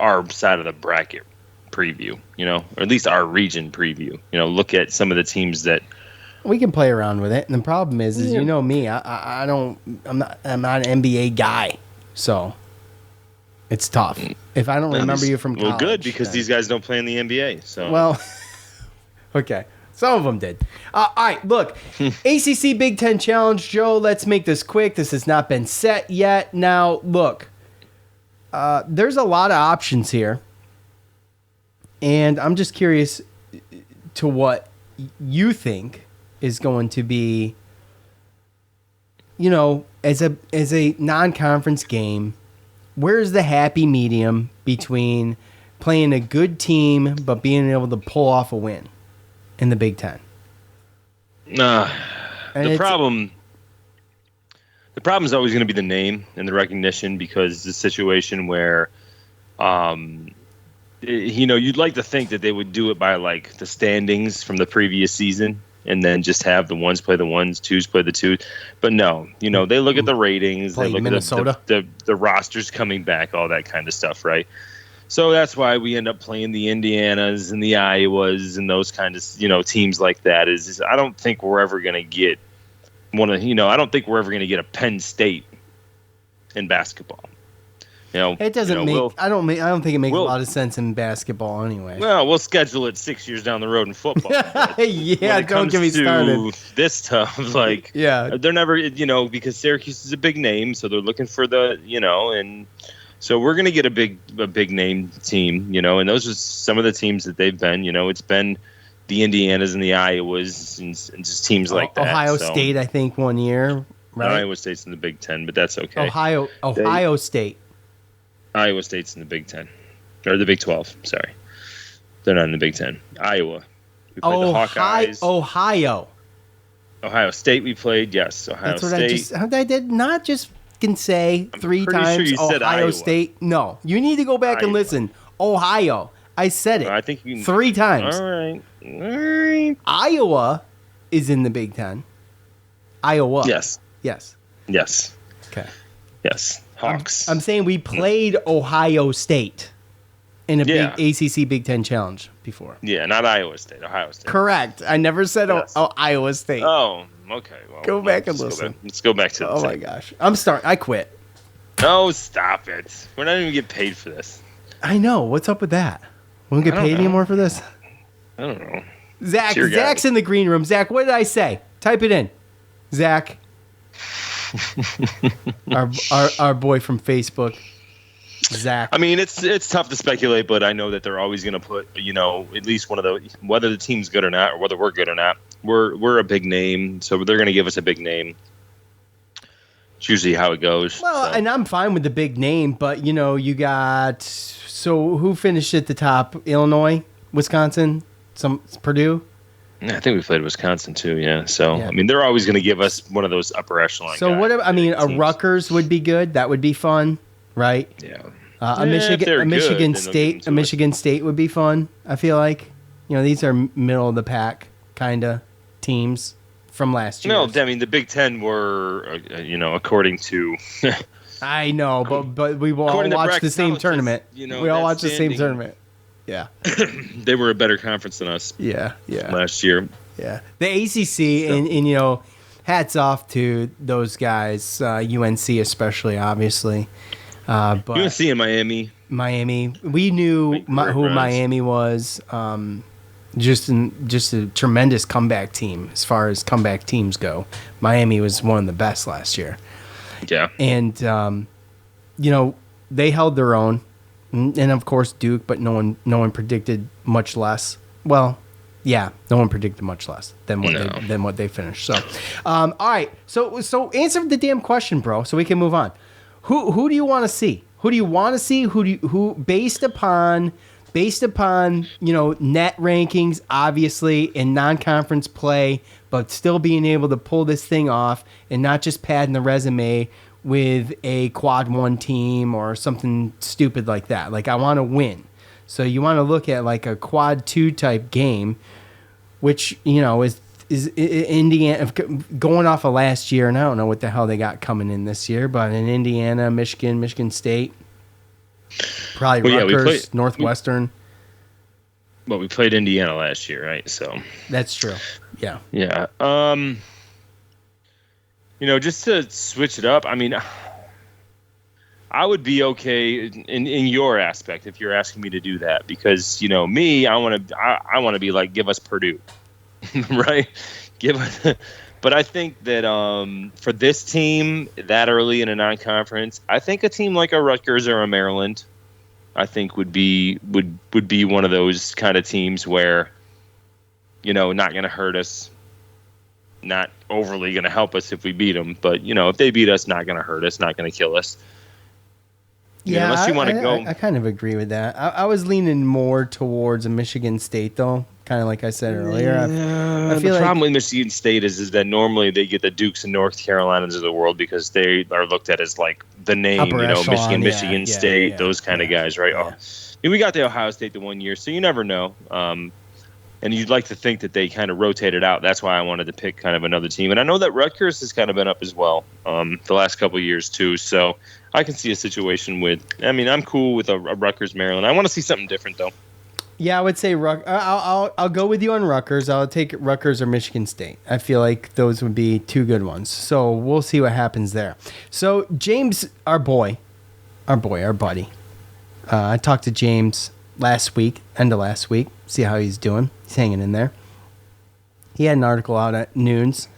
S4: our side of the bracket preview, or at least our region preview. Look at some of the teams that
S3: we can play around with it. And the problem is me, I'm not an NBA guy, so it's tough. If I don't remember you from college,
S4: well, good because these guys don't play in the NBA. So
S3: okay, some of them did. All right, look, ACC Big Ten Challenge, Joe. Let's make this quick. This has not been set yet. Now, look, there's a lot of options here. And I'm just curious to what you think is going to be, as a non-conference game, where's the happy medium between playing a good team but being able to pull off a win in the Big Ten?
S4: The problem is always going to be the name and the recognition, because it's a situation where you'd like to think that they would do it by like the standings from the previous season and then just have the ones play the ones, twos play the twos. But no, they look at the ratings, they look
S3: Minnesota.
S4: at the rosters coming back, all that kind of stuff, right? So that's why we end up playing the Indianas and the Iowas and those kind of, teams like that. I don't think we're ever going to get I don't think we're ever going to get a Penn State in basketball.
S3: It doesn't make. I don't think it makes a lot of sense in basketball anyway.
S4: Well, we'll schedule it 6 years down the road in football.
S3: Yeah, don't get me started.
S4: This stuff, they're never, because Syracuse is a big name, so they're looking for the, and so we're gonna get a big name team, and those are some of the teams that they've been. It's been the Indianas and the Iowas and just teams like that.
S3: Ohio State, I think, one year. Right?
S4: Iowa State's in the Big Ten, but that's okay.
S3: Ohio State.
S4: Iowa State's in the Big Ten. Or the Big 12, sorry. They're not in the Big Ten. Iowa. We played the Hawkeyes. Ohio State we played, yes. Ohio State.
S3: I did not just say three times
S4: sure you said
S3: Ohio
S4: Iowa.
S3: State. No, you need to go back and listen. Ohio. I said it
S4: I think you can,
S3: 3 times.
S4: All right.
S3: Iowa is in the Big Ten. Iowa.
S4: Yes.
S3: Okay.
S4: Yes. Hawks.
S3: I'm saying we played Ohio State in a big ACC Big Ten Challenge before.
S4: Yeah, not Iowa State. Ohio State.
S3: Correct. I never said Iowa State.
S4: Oh, okay. Well,
S3: go back and listen.
S4: Let's go back to the
S3: my gosh. I quit.
S4: No, stop it. We're not even getting paid for this.
S3: I know. What's up with that? We don't get paid anymore for this?
S4: I don't know.
S3: Zach's in the green room. Zach, what did I say? Type it in. Zach. our boy from Facebook. Zach.
S4: I mean, it's tough to speculate, but I know that they're always going to put, at least one of the, whether the team's good or not, or whether we're good or not. We're a big name, so they're going to give us a big name. It's usually how it goes.
S3: Well, and I'm fine with the big name, but you got, so who finished at the top? Illinois, Wisconsin, Purdue.
S4: I think we played Wisconsin too. Yeah. So I mean, they're always going to give us one of those upper echelon.
S3: So
S4: guys,
S3: a
S4: teams.
S3: Rutgers would be good. That would be fun, right?
S4: Yeah.
S3: A Michigan State would be fun. I feel like these are middle of the pack kind of teams from last year.
S4: No, I mean the Big Ten were, according to.
S3: I know, but we all watched the same tournament. We all watched the same tournament. Yeah,
S4: they were a better conference than us.
S3: Yeah.
S4: Last year.
S3: Yeah, the ACC and hats off to those guys, UNC especially, obviously. But
S4: UNC and Miami.
S3: We knew who Miami was. Just a tremendous comeback team as far as comeback teams go. Miami was one of the best last year.
S4: Yeah.
S3: And they held their own, and of course Duke, but no one predicted much less. Well, yeah, no one predicted much less than what they finished. So, all right. So answer the damn question, bro, so we can move on. Who do you want to see? Who do you want to see? Who based upon net rankings, obviously, in non-conference play, but still being able to pull this thing off and not just padding the resume with a quad 1 team or something stupid like that. Like, I want to win. So you want to look at like a quad 2 type game, which is Indiana, going off of last year, and I don't know what the hell they got coming in this year, but in Indiana, Michigan State, probably Rutgers, Northwestern.
S4: Well, we played Indiana last year, right? So
S3: that's true. Yeah.
S4: Yeah. Just to switch it up, I mean, I would be okay in your aspect if you're asking me to do that, because me, I want to be like, give us Purdue. Right? But I think that for this team that early in a non-conference, I think a team like a Rutgers or a Maryland, I think would be one of those kind of teams where, not going to hurt us, not overly going to help us if we beat them, but if they beat us, not going to hurt us, not going to kill us.
S3: Yeah,
S4: unless you want to go.
S3: I kind of agree with that. I was leaning more towards a Michigan State, though. Kind of like I said earlier. I feel
S4: the problem with Michigan State is that normally they get the Dukes and North Carolinas of the world because they are looked at as like the name, Michigan State, those kind of guys, right? Yeah. We got the Ohio State the one year, so you never know. And you'd like to think that they kind of rotated out. That's why I wanted to pick kind of another team. And I know that Rutgers has kind of been up as well the last couple of years too. So I can see a situation I'm cool with a Rutgers, Maryland. I want to see something different though.
S3: Yeah, I would say I'll go with you on Rutgers. I'll take Rutgers or Michigan State. I feel like those would be two good ones. So we'll see what happens there. So James, our buddy. I talked to James end of last week, see how he's doing. He's hanging in there. He had an article out at Noons.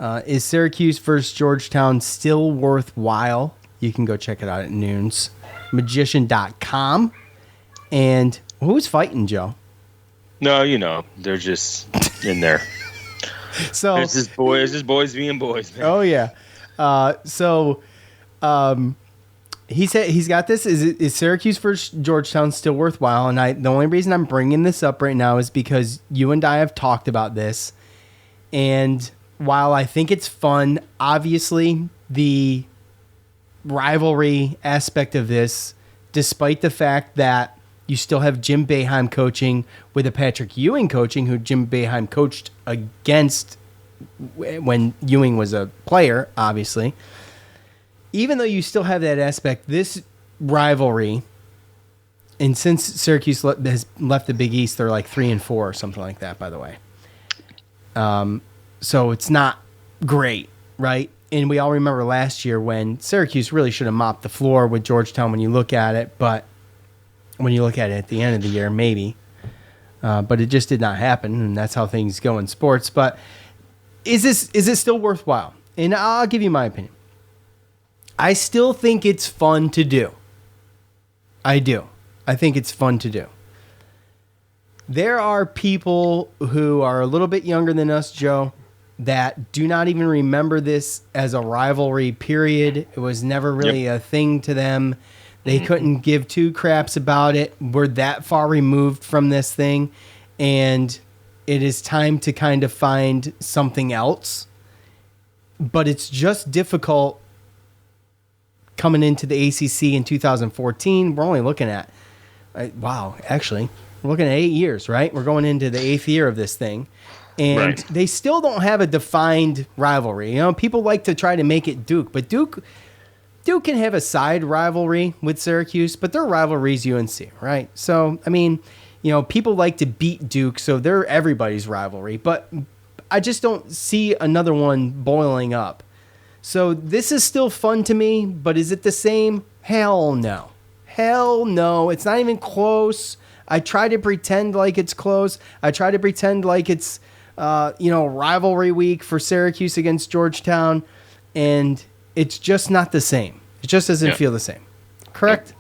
S3: Is Syracuse versus Georgetown still worthwhile? You can go check it out at Noons. Magician.com. And who's fighting, Joe?
S4: No, they're just in there.
S3: So
S4: it's just boys being boys, man.
S3: Oh yeah. He said he's got this. Is Syracuse versus Georgetown still worthwhile? And the only reason I'm bringing this up right now is because you and I have talked about this. And while I think it's fun, obviously the rivalry aspect of this, despite the fact that you still have Jim Boeheim coaching with a Patrick Ewing coaching, who Jim Boeheim coached against when Ewing was a player, obviously. Even though you still have that aspect, this rivalry, and since Syracuse has left the Big East, they're like 3-4 or something like that, by the way. So it's not great, right? And we all remember last year when Syracuse really should have mopped the floor with Georgetown when you look at it, but when you look at it at the end of the year, maybe. But it just did not happen, and that's how things go in sports. But is it still worthwhile? And I'll give you my opinion. I still think it's fun to do. I do. I think it's fun to do. There are people who are a little bit younger than us, Joe, that do not even remember this as a rivalry, period. It was never really a thing to them. They couldn't give two craps about it. We're that far removed from this thing, and it is time to kind of find something else. But it's just difficult coming into the ACC in 2014. We're only looking at, we're looking at 8 years, right? We're going into the 8th year of this thing. And they still don't have a defined rivalry. You know, people like to try to make it Duke, but Duke can have a side rivalry with Syracuse, but their rivalry is UNC, right? So, I mean, you know, people like to beat Duke, so they're everybody's rivalry, but I just don't see another one boiling up. So this is still fun to me, but is it the same? Hell no. Hell no. It's not even close. I try to pretend like it's close. I try to pretend like it's, rivalry week for Syracuse against Georgetown, and it's just not the same. It just doesn't feel the same. Correct?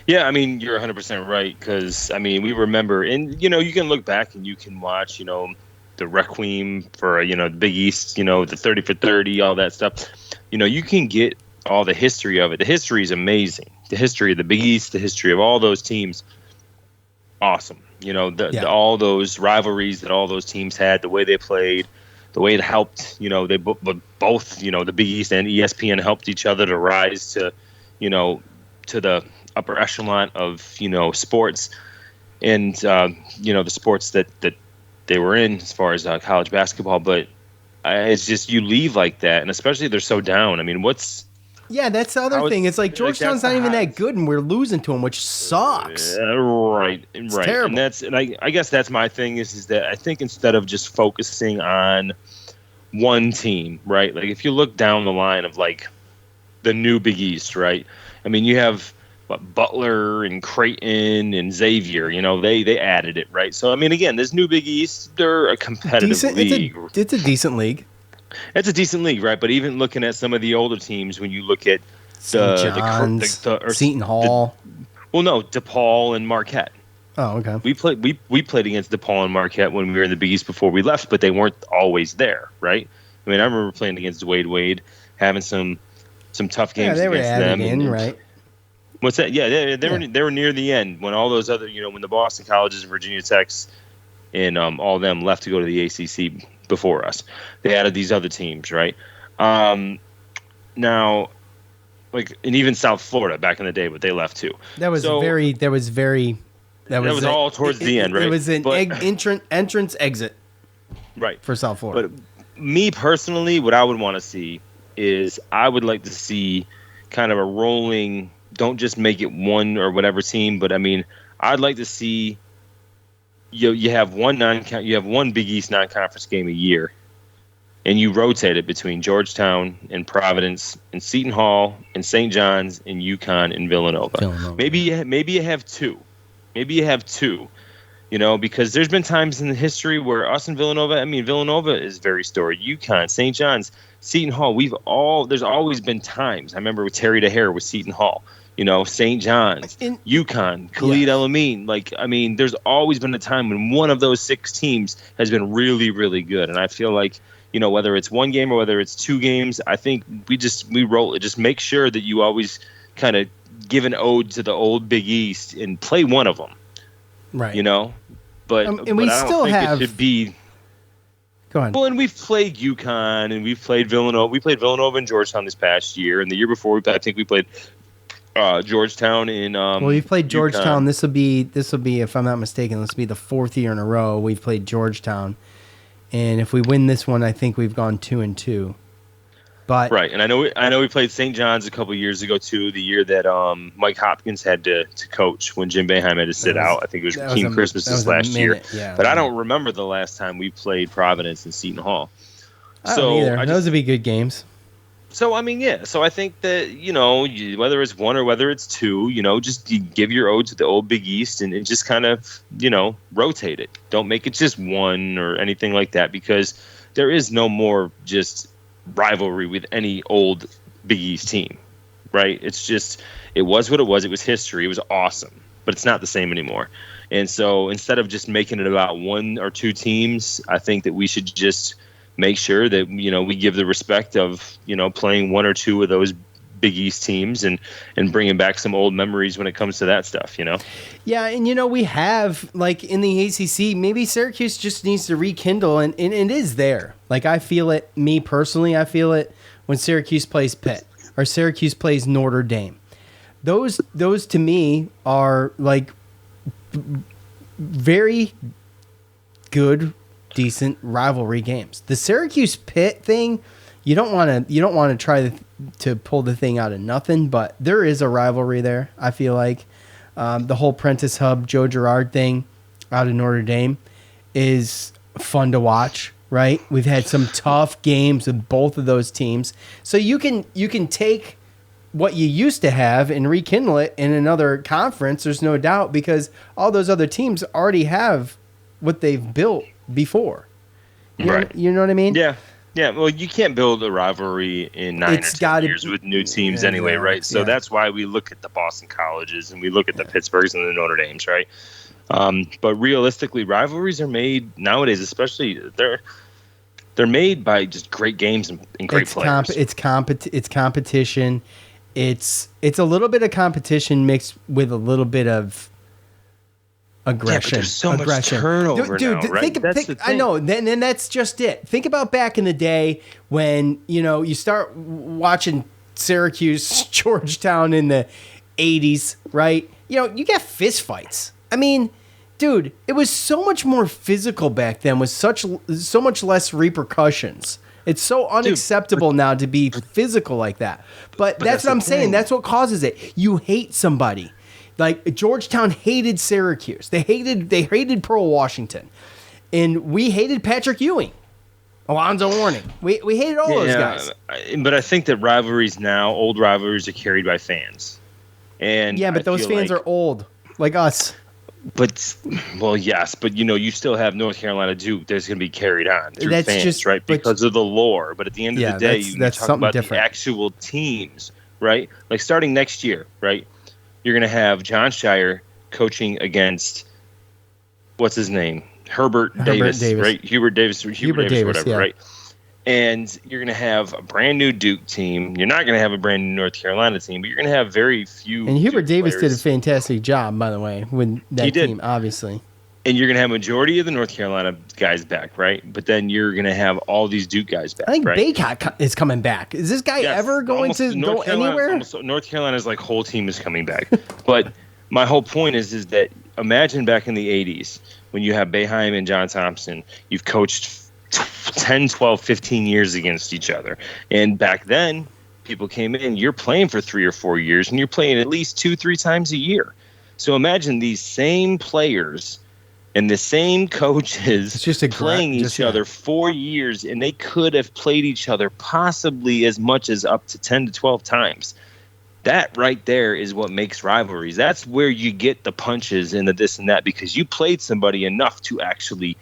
S4: Yeah, I mean, you're 100% right, because, I mean, we remember, and, you know, you can look back and you can watch, you know, the Requiem for, you know, the Big East, you know, the 30 for 30, all that stuff. You know, you can get all the history of it. The history is amazing. The history of the Big East, the history of all those teams, awesome. You know, all those rivalries that all those teams had, the way they played, the way it helped, you know, they both, you know, the Big East and ESPN helped each other to rise to, you know, to the upper echelon of, you know, sports and, you know, the sports that they were in as far as college basketball. But it's just, you leave like that, and especially they're so down. I mean,
S3: yeah, that's the other thing. It's like Georgetown's not even that good, and we're losing to them, which sucks.
S4: Right.
S3: It's terrible.
S4: And I guess that's my thing is that I think instead of just focusing on one team, right? Like if you look down the line of like the new Big East, right? I mean, you have Butler and Creighton and Xavier. You know, they added it, right? So I mean, again, this new Big East, they're a competitive league.
S3: It's a decent league.
S4: It's a decent league, right? But even looking at some of the older teams, when you look at
S3: Seton Hall.
S4: DePaul and Marquette.
S3: Oh, okay.
S4: We played against DePaul and Marquette when we were in the Big East before we left, but they weren't always there, right? I mean, I remember playing against Wade, having some tough games against them.
S3: Right?
S4: What's that? Yeah, they were near the end when all those other, you know, when the Boston colleges and Virginia Techs and all of them left to go to the ACC before us. They added these other teams, right? Now, like, and even South Florida back in the day, but they left too.
S3: That was all
S4: towards the end, right?
S3: It was an entrance exit,
S4: right,
S3: for South Florida.
S4: But me personally, what I would want to see is I would like to see kind of a rolling. Don't just make it one or whatever team, but I mean, I'd like to see you have one Big East non-conference game a year, and you rotate it between Georgetown and Providence and Seton Hall and St. John's and UConn and Villanova. Maybe you have two. You know, because there's been times in the history where us and Villanova. I mean, Villanova is very storied. UConn, St. John's, Seton Hall. There's always been times. I remember with Terry DeHare with Seton Hall. You know, St. John's, UConn, Khalid El-Amin. Like, I mean, there's always been a time when one of those six teams has been really, really good. And I feel like, you know, whether it's one game or whether it's two games, I think we roll it. Just make sure that you always kind of give an ode to the old Big East and play one of them. Right. You know? But,
S3: and we still have.
S4: It should be.
S3: Go ahead.
S4: Well, and we've played UConn and we've played Villanova. We played Villanova and Georgetown this past year. And the year before, I think we played Georgetown in
S3: well, you've played Georgetown.
S4: UConn.
S3: This will be, if I'm not mistaken, this will be the 4th year in a row we've played Georgetown, and if we win this one, I think we've gone 2-2. But
S4: right, and I know we played St. John's a couple years ago too. The year that Mike Hopkins had to coach when Jim Boeheim had to sit out. I think it was King Christmas this last year.
S3: Yeah,
S4: but I don't remember the last time we played Providence and Seton Hall.
S3: I don't either. Those would be good games.
S4: So, I mean, yeah. So I think that, you know, whether it's one or whether it's two, you know, just you give your ode to the old Big East and just kind of, you know, rotate it. Don't make it just one or anything like that, because there is no more just rivalry with any old Big East team. right? It's just, it was what it was. It was history. It was awesome, but it's not the same anymore. And so instead of just making it about one or two teams, I think that we should just make sure that, we give the respect of, playing one or two of those Big East teams and bringing back some old memories when it comes to that stuff,
S3: Yeah, and we have, like, in the ACC, maybe Syracuse just needs to rekindle, and it is there. Like, I feel it, me personally, I feel it when Syracuse plays Pitt or Syracuse plays Notre Dame. Those to me are, like, very good, decent rivalry games. The Syracuse Pitt thing, you don't want to try to pull the thing out of nothing, but there is a rivalry there. I feel like the whole Prentice Hub Joe Girard thing out of Notre Dame is fun to watch. Right, we've had some tough games with both of those teams, so you can take what you used to have and rekindle it in another conference. There's no doubt, because all those other teams already have what they've built before. You know what I mean?
S4: Yeah. Yeah, well, you can't build a rivalry in 9 or 10 years with new teams anyway, right? So that's why we look at the Boston Colleges and we look at the Pittsburghs and the Notre Dames, right? But realistically, rivalries are made nowadays, especially they're made by just great games and great players.
S3: It's competition. It's a little bit of competition mixed with a little bit of aggression.
S4: Yeah, but there's so much turnover now, right?
S3: I know, and that's just it. Think about back in the day when, you start watching Syracuse, Georgetown in the 80s, right? You get fist fights. I mean, dude, it was so much more physical back then with so much less repercussions. It's so unacceptable now to be physical like that. But that's what I'm saying. That's what causes it. You hate somebody. Like, Georgetown hated Syracuse. They hated Pearl Washington. And we hated Patrick Ewing, Alonzo Mourning. We hated all those guys.
S4: But I think that old rivalries are carried by fans. And
S3: yeah, but those fans are old, like us.
S4: But, well, yes, but you still have North Carolina Duke that's going to be carried on through fans, right? Because of the lore. But at the end of the day, you talk about the actual teams, right? Like, starting next year, right? You're going to have John Shire coaching against, what's his name? Herbert Davis, right? Hubert Davis, whatever, yeah. Right? And you're going to have a brand new Duke team. You're not going to have a brand new North Carolina team, but you're going to have very few.
S3: And Hubert Davis did a fantastic job, by the way, with that team, obviously.
S4: And you're going to have a majority of the North Carolina guys back, right? But then you're going to have all these Duke guys back.
S3: I think Baycott is coming back. Is this guy ever going to go anywhere?
S4: North Carolina's whole team is coming back. But my whole point is that imagine back in the 80s when you have Boeheim and John Thompson. You've coached 10, 12, 15 years against each other. And back then, people came in. You're playing for 3 or 4 years, and you're playing at least 2-3 times a year. So imagine these same players and the same coaches playing each other 4 years, and they could have played each other possibly as much as up to 10 to 12 times. That right there is what makes rivalries. That's where you get the punches and the this and that, because you played somebody enough to actually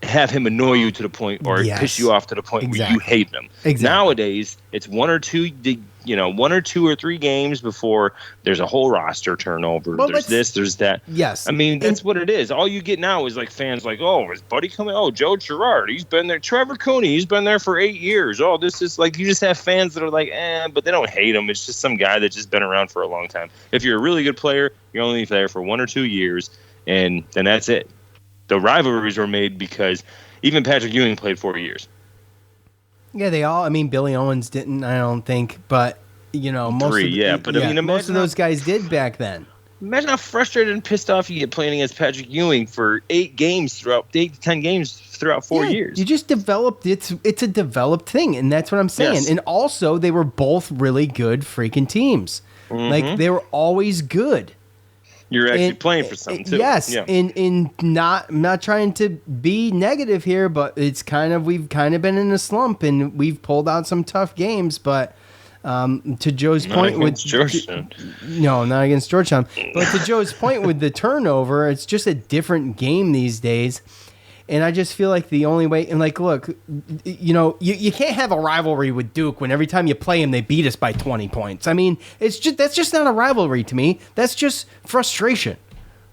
S4: have him annoy you to the point or piss you off to the point where you hate them. Exactly. Nowadays, it's 1 or 2 or 3 games before there's a whole roster turnover. Well, there's this, there's that.
S3: Yes.
S4: I mean, that's what it is. All you get now is fans oh, is Buddy coming? Oh, Joe Girard, he's been there. Trevor Cooney, he's been there for 8 years. Oh, this is you just have fans that are but they don't hate him. It's just some guy that's just been around for a long time. If you're a really good player, you're only there for 1 or 2 years, and then that's it. The rivalries were made because even Patrick Ewing played 4 years.
S3: Yeah, they all. I mean, Billy Owens didn't. I don't think, but most
S4: 3,
S3: of I mean, most of those guys did back then.
S4: Imagine how frustrated and pissed off you get playing against Patrick Ewing for 8 to 10 games throughout 4 years.
S3: You just developed. It's a developed thing, and that's what I'm saying. Yes. And also, they were both really good freaking teams. Mm-hmm. They were always good.
S4: You're actually playing for something too.
S3: Yes, yeah. I'm not trying to be negative here, but it's we've kind of been in a slump, and we've pulled out some tough games. But to Joe's point with
S4: Georgetown,
S3: no, not against Georgetown. But to Joe's point with the turnover, it's just a different game these days. And I just feel like the only way, and like, look, you can't have a rivalry with Duke when every time you play them, they beat us by 20 points. I mean, that's just not a rivalry to me. That's just frustration.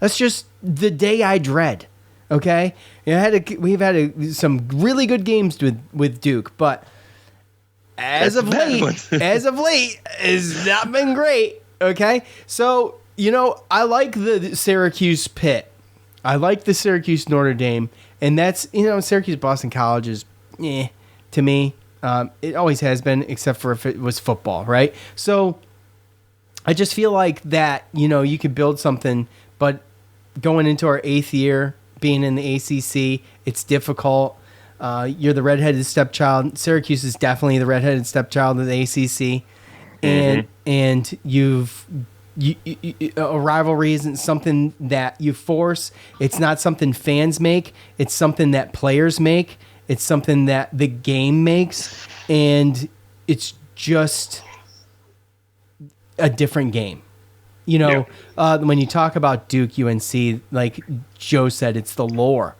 S3: That's just the day I dread. Okay? We've had some really good games with Duke, but as of late, it's not been great. Okay? So, I like the Syracuse Pitt. I like the Syracuse Notre Dame. And that's, Syracuse Boston College is, to me. It always has been, except for if it was football, right? So I just feel like that, you could build something, but going into our 8th year, being in the ACC, it's difficult. You're the redheaded stepchild. Syracuse is definitely the redheaded stepchild of the ACC. And a rivalry isn't something that you force. It's not something fans make. It's something that players make. It's something that the game makes. And it's just a different game. When you talk about Duke, UNC, like Joe said, it's the lore.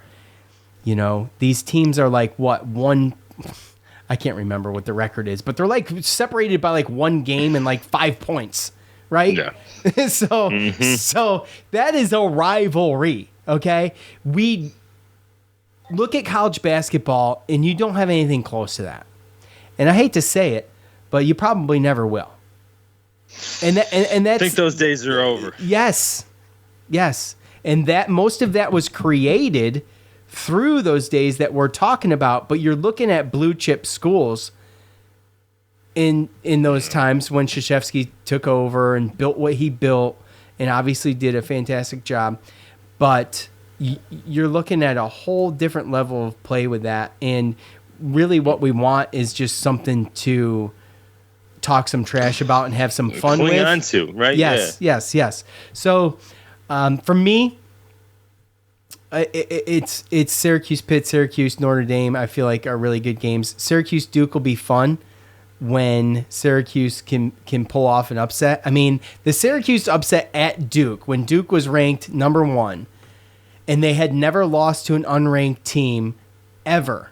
S3: These teams are like I can't remember what the record is, but they're like separated by like one game and like 5 points. Right? Yeah. So that is a rivalry, okay? We look at college basketball, and you don't have anything close to that. And I hate to say it, but you probably never will. And that's,
S4: I think those days are over.
S3: Yes. And that most of that was created through those days that we're talking about, but you're looking at blue chip schools in those times when Krzyzewski took over and built what he built, and obviously did a fantastic job. But you're looking at a whole different level of play with that. And really what we want is just something to talk some trash about and have some fun with.
S4: Cling on to, right?
S3: Yes. So for me, it's Syracuse Pitt, Syracuse Notre Dame. I feel like are really good games. Syracuse Duke will be fun when Syracuse can pull off an upset. I mean, the Syracuse upset at Duke, when Duke was ranked number 1, and they had never lost to an unranked team ever.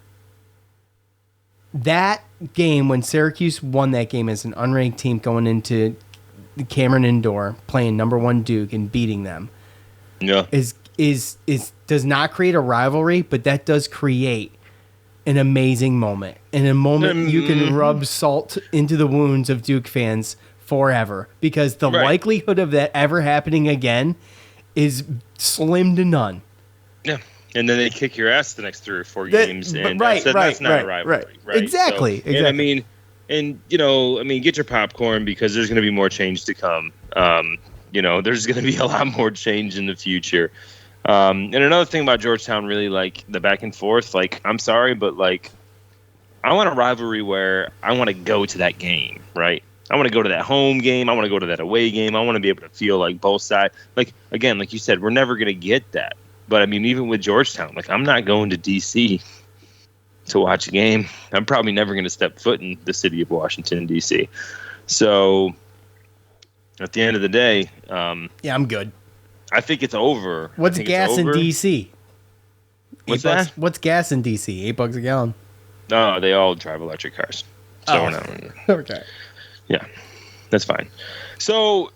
S3: That game, when Syracuse won that game as an unranked team going into the Cameron Indoor, playing number 1 Duke and beating them, is does not create a rivalry, but that does create an amazing moment. In a moment you can rub salt into the wounds of Duke fans forever, because the likelihood of that ever happening again is slim to none.
S4: Yeah. And then they kick your ass the next 3 or 4 games. And that's not a rivalry. Right?
S3: Exactly.
S4: And get your popcorn, because there's going to be more change to come. There's going to be a lot more change in the future. And another thing about Georgetown, really, like the back and forth, like, I'm sorry, but like, I want a rivalry where I want to go to that game, right? I want to go to that home game. I want to go to that away game. I want to be able to feel like both sides. Like, again, like you said, we're never going to get that. But I mean, even with Georgetown, like, I'm not going to DC to watch a game. I'm probably never going to step foot in the city of Washington, DC. So at the end of the day,
S3: I'm good.
S4: I think it's over.
S3: What's gas in DC?
S4: What's that?
S3: What's gas in DC? $8 a gallon.
S4: No, they all drive electric cars. So we're not.
S3: Okay.
S4: Yeah, that's fine. So,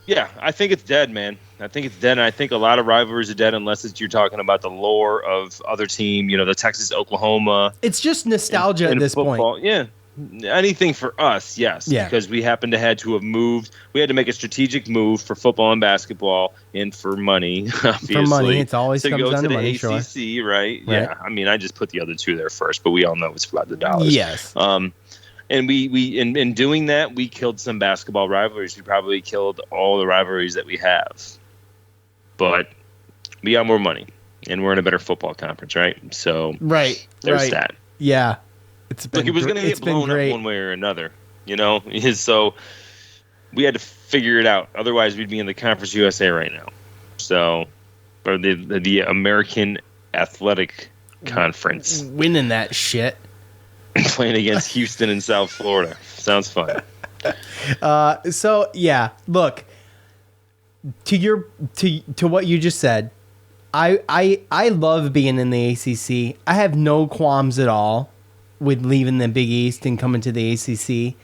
S4: yeah, I think it's dead, man. I think it's dead, and I think a lot of rivalries are dead unless you're talking about the lore of other team. The Texas, Oklahoma.
S3: It's just nostalgia at this
S4: football.
S3: point.
S4: Yeah. Anything for us, yes, because we happened to had to have moved. We had to make a strategic move for football and basketball, and for money, obviously.
S3: For money, it's always
S4: to
S3: comes
S4: go
S3: down
S4: to
S3: to
S4: the
S3: money,
S4: ACC,
S3: sure.
S4: right? Yeah, I mean, I just put the other 2 there first, but we all know it's about the dollars.
S3: Yes.
S4: And we in doing that, we killed some basketball rivalries. We probably killed all the rivalries that we have, but we got more money, and we're in a better football conference, right? So there's that.
S3: Yeah. Look,
S4: it was going to get blown up one way or another, So we had to figure it out. Otherwise, we'd be in the Conference USA right now. So, or the American Athletic Conference,
S3: winning that shit,
S4: playing against Houston and South Florida. Sounds fun.
S3: So yeah, look, to what you just said, I love being in the ACC. I have no qualms at all with leaving the Big East and coming to the ACC.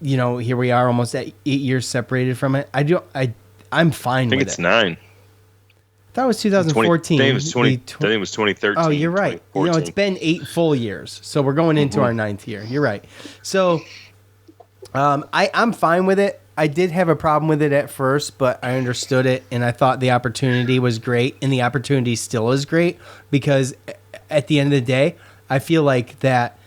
S3: You know, here we are almost at 8 years separated from it. I'm fine with it.
S4: I think it's 9.
S3: I thought it was 2014.
S4: I think it was 2013.
S3: Oh, you're right. You know, it's been 8 full years. So we're going into our 9th year. You're right. So I'm fine with it. I did have a problem with it at first, but I understood it, and I thought the opportunity was great, and the opportunity still is great because at the end of the day, I feel like that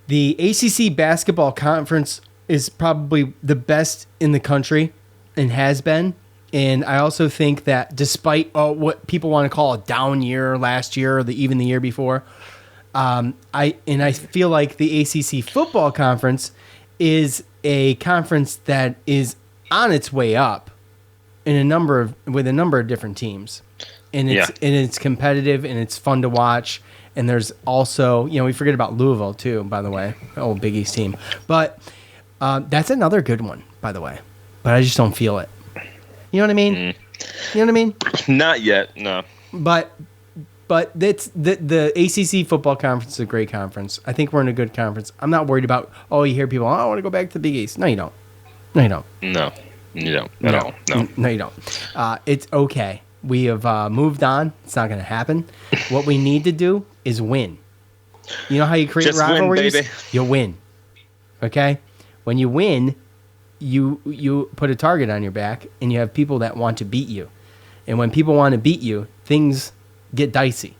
S3: the ACC basketball conference is probably the best in the country and has been. And I also think that despite what people want to call a down year last year or even the year before, I feel like the ACC football conference is a conference that is on its way up with a number of different teams, and it's competitive and it's fun to watch. And there's also, you know, we forget about Louisville too, by the way, old Big East team, but that's another good one, by the way. But I just don't feel it. You know what I mean? You know what I mean?
S4: Not yet, no.
S3: But that's the ACC football conference is a great conference. I think we're in a good conference. I'm not worried about, you hear people, I want to go back to the Big East. No, you don't. No, you don't.
S4: No, you don't at all. No.
S3: No, you don't. It's okay. We have moved on. It's not going to happen. What we need to do is win. You know how you create rivalries?
S4: Win, baby.
S3: You win. Okay? When you win, you put a target on your back, and you have people that want to beat you. And when people want to beat you, things get dicey,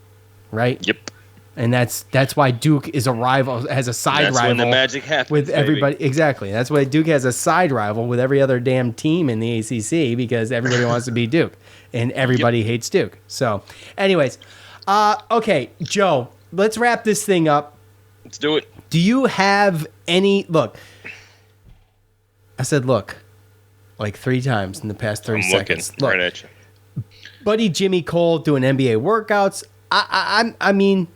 S3: right?
S4: Yep.
S3: And that's why Duke is a rival, has a side rival. That's when
S4: the magic happens
S3: with everybody.
S4: Baby.
S3: Exactly. That's why Duke has a side rival with every other damn team in the ACC because everybody wants to beat Duke, and everybody hates Duke. So, anyways, okay, Joe, let's wrap this thing up.
S4: Let's do it.
S3: Do you have any look? I said look like 3 times in the past 30 seconds.
S4: Looking right at you.
S3: Buddy Jimmy Cole doing NBA workouts. I mean,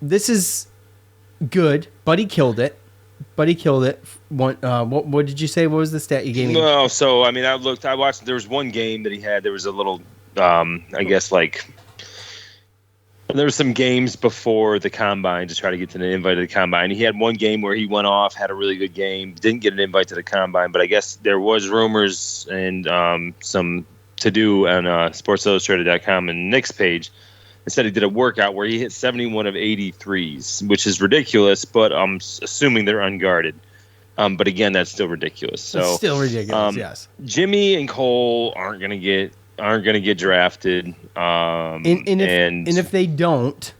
S3: this is good. Buddy killed it. What did you say? What was the stat you gave me?
S4: No, so I mean, I watched. There was one game that he had. There was a little, I guess, like there were some games before the combine to try to get to the invite to the combine. He had one game where he went off, had a really good game, didn't get an invite to the combine, but I guess there was rumors and some to do on SportsIllustrated.com and Nick's page. Instead, he did a workout where he hit 71 of 83s, which is ridiculous, but I'm assuming they're unguarded. But again, that's still ridiculous. So
S3: it's still ridiculous. Yes.
S4: Jimmy and Cole aren't gonna get drafted. And
S3: if they don't,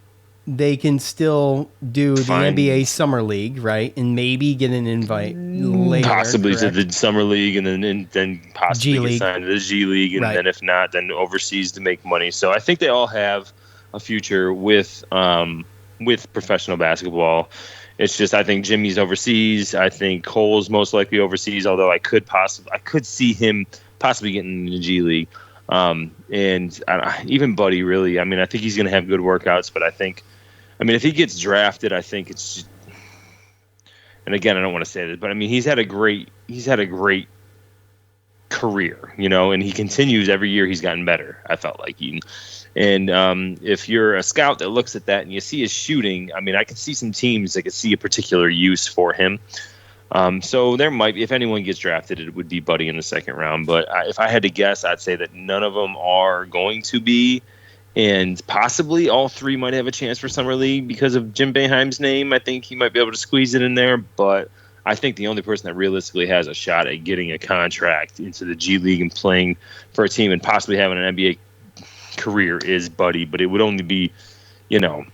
S3: they can still do the NBA Summer League, right? And maybe get an invite later.
S4: Possibly
S3: correct?
S4: to the Summer League, and then possibly
S3: G-League.
S4: get signed to the G League, and then if not, then overseas to make money. So I think they all have a future with professional basketball. It's just I think Jimmy's overseas. I think Cole's most likely overseas, although I could see him possibly getting in the G League. And even Buddy, really. I mean, I think he's going to have good workouts, but if he gets drafted, I think it's. And again, I don't want to say this, but I mean, he's had a great career, you know, and he continues every year. He's gotten better. I felt like and if you're a scout that looks at that and you see his shooting, I mean, I could see some teams that could see a particular use for him. So there might be, if anyone gets drafted, it would be Buddy in the second round. But if I had to guess, I'd say that none of them are going to be, and possibly all 3 might have a chance for Summer League because of Jim Boeheim's name. I think he might be able to squeeze it in there, but I think the only person that realistically has a shot at getting a contract into the G League and playing for a team and possibly having an NBA career is Buddy. But it would only be, you know,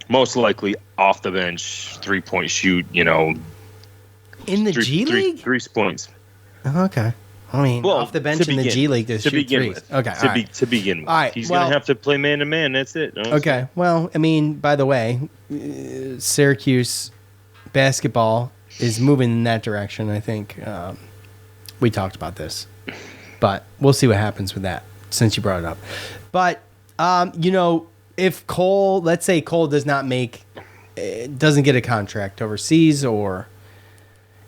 S4: most likely off the bench, 3-point shoot, you know.
S3: In the G League?
S4: 3 points.
S3: Okay. I mean, off the bench in the G League to shoot threes.
S4: With.
S3: Okay.
S4: To begin with.
S3: All right.
S4: He's going to have to play man-to-man. That's it. No,
S3: okay. Well, I mean, by the way, Syracuse basketball is moving in that direction, I think. We talked about this. But we'll see what happens with that, since you brought it up. But, you know, if Cole, let's say Cole doesn't get a contract overseas or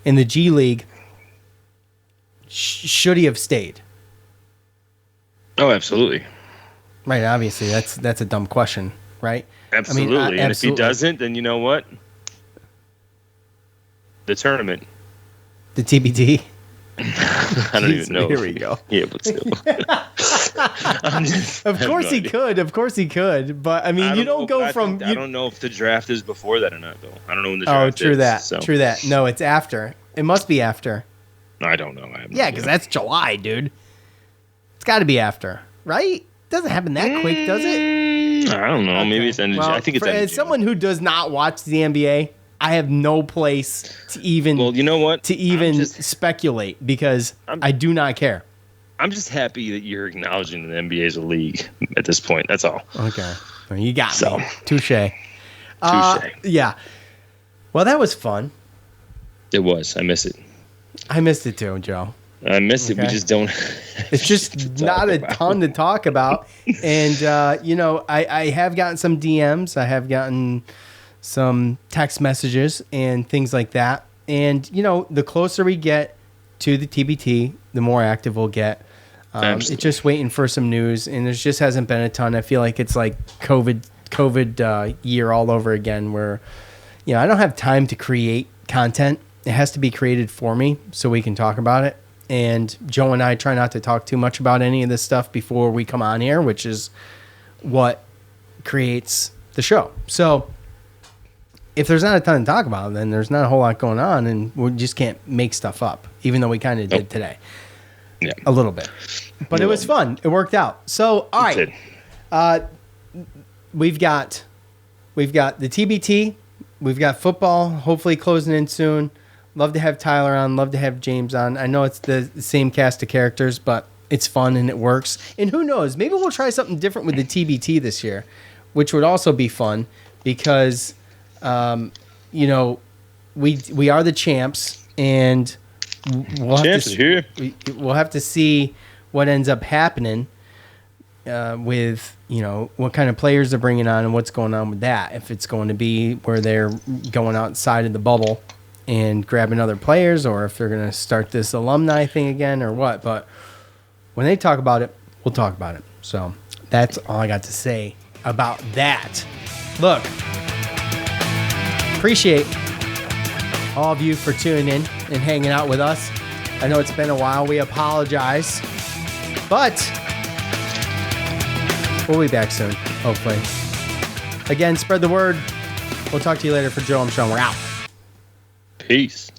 S3: in the G League, should he have stayed?
S4: Oh, absolutely.
S3: Right. Obviously, that's a dumb question, right?
S4: Absolutely.
S3: I mean,
S4: and if he doesn't, then you know what? The tournament.
S3: The TBT.
S4: I don't even know.
S3: Here we go.
S4: Yeah, but still.
S3: Of course he could. Of course he could. But I mean, you don't go from.
S4: I don't know if the draft is before that or not, though. I don't know when the draft is.
S3: Oh, true that.
S4: So.
S3: True that. No, it's after. It must be after.
S4: I don't know.
S3: Yeah, because that's July, dude. It's got to be after, right? It doesn't happen that quick, does it?
S4: I don't know. Okay. Maybe it's end of June. I think it's end of June.
S3: As someone who does not watch the NBA, I have no place to even.
S4: Well, you know what?
S3: To even speculate because I do not care.
S4: I'm just happy that you're acknowledging that the NBA is a league at this point. That's all.
S3: Okay, well, you got me. Touche. Yeah. Well, that was fun.
S4: It was. I miss it.
S3: I missed it too, Joe.
S4: I miss it. We just don't.
S3: It's just not a ton to talk about. And, I have gotten some DMs. I have gotten some text messages and things like that. And, the closer we get to the TBT, the more active we'll get. It's just waiting for some news. And there just hasn't been a ton. I feel like it's like COVID year all over again where, I don't have time to create content. It has to be created for me so we can talk about it. And Joe and I try not to talk too much about any of this stuff before we come on here, which is what creates the show. So if there's not a ton to talk about, then there's not a whole lot going on, and we just can't make stuff up, even though we kind of did today.
S4: Yeah.
S3: A little bit. But it was fun. It worked out. So, all right. We've got the TBT. We've got football, hopefully closing in soon. Love to have Tyler on. Love to have James on. I know it's the same cast of characters, but it's fun and it works. And who knows? Maybe we'll try something different with the TBT this year, which would also be fun because, we are the champs, and we'll have to see what ends up happening with what kind of players they're bringing on and what's going on with that. If it's going to be where they're going outside of the bubble and grabbing other players, or if they're going to start this alumni thing again or what. But when they talk about it, we'll talk about it. So that's all I got to say about that. Look, appreciate all of you for tuning in and hanging out with us. I know it's been a while. We apologize. But we'll be back soon, hopefully. Again, spread the word. We'll talk to you later. For Joe, I'm Sean. We're out.
S4: Peace.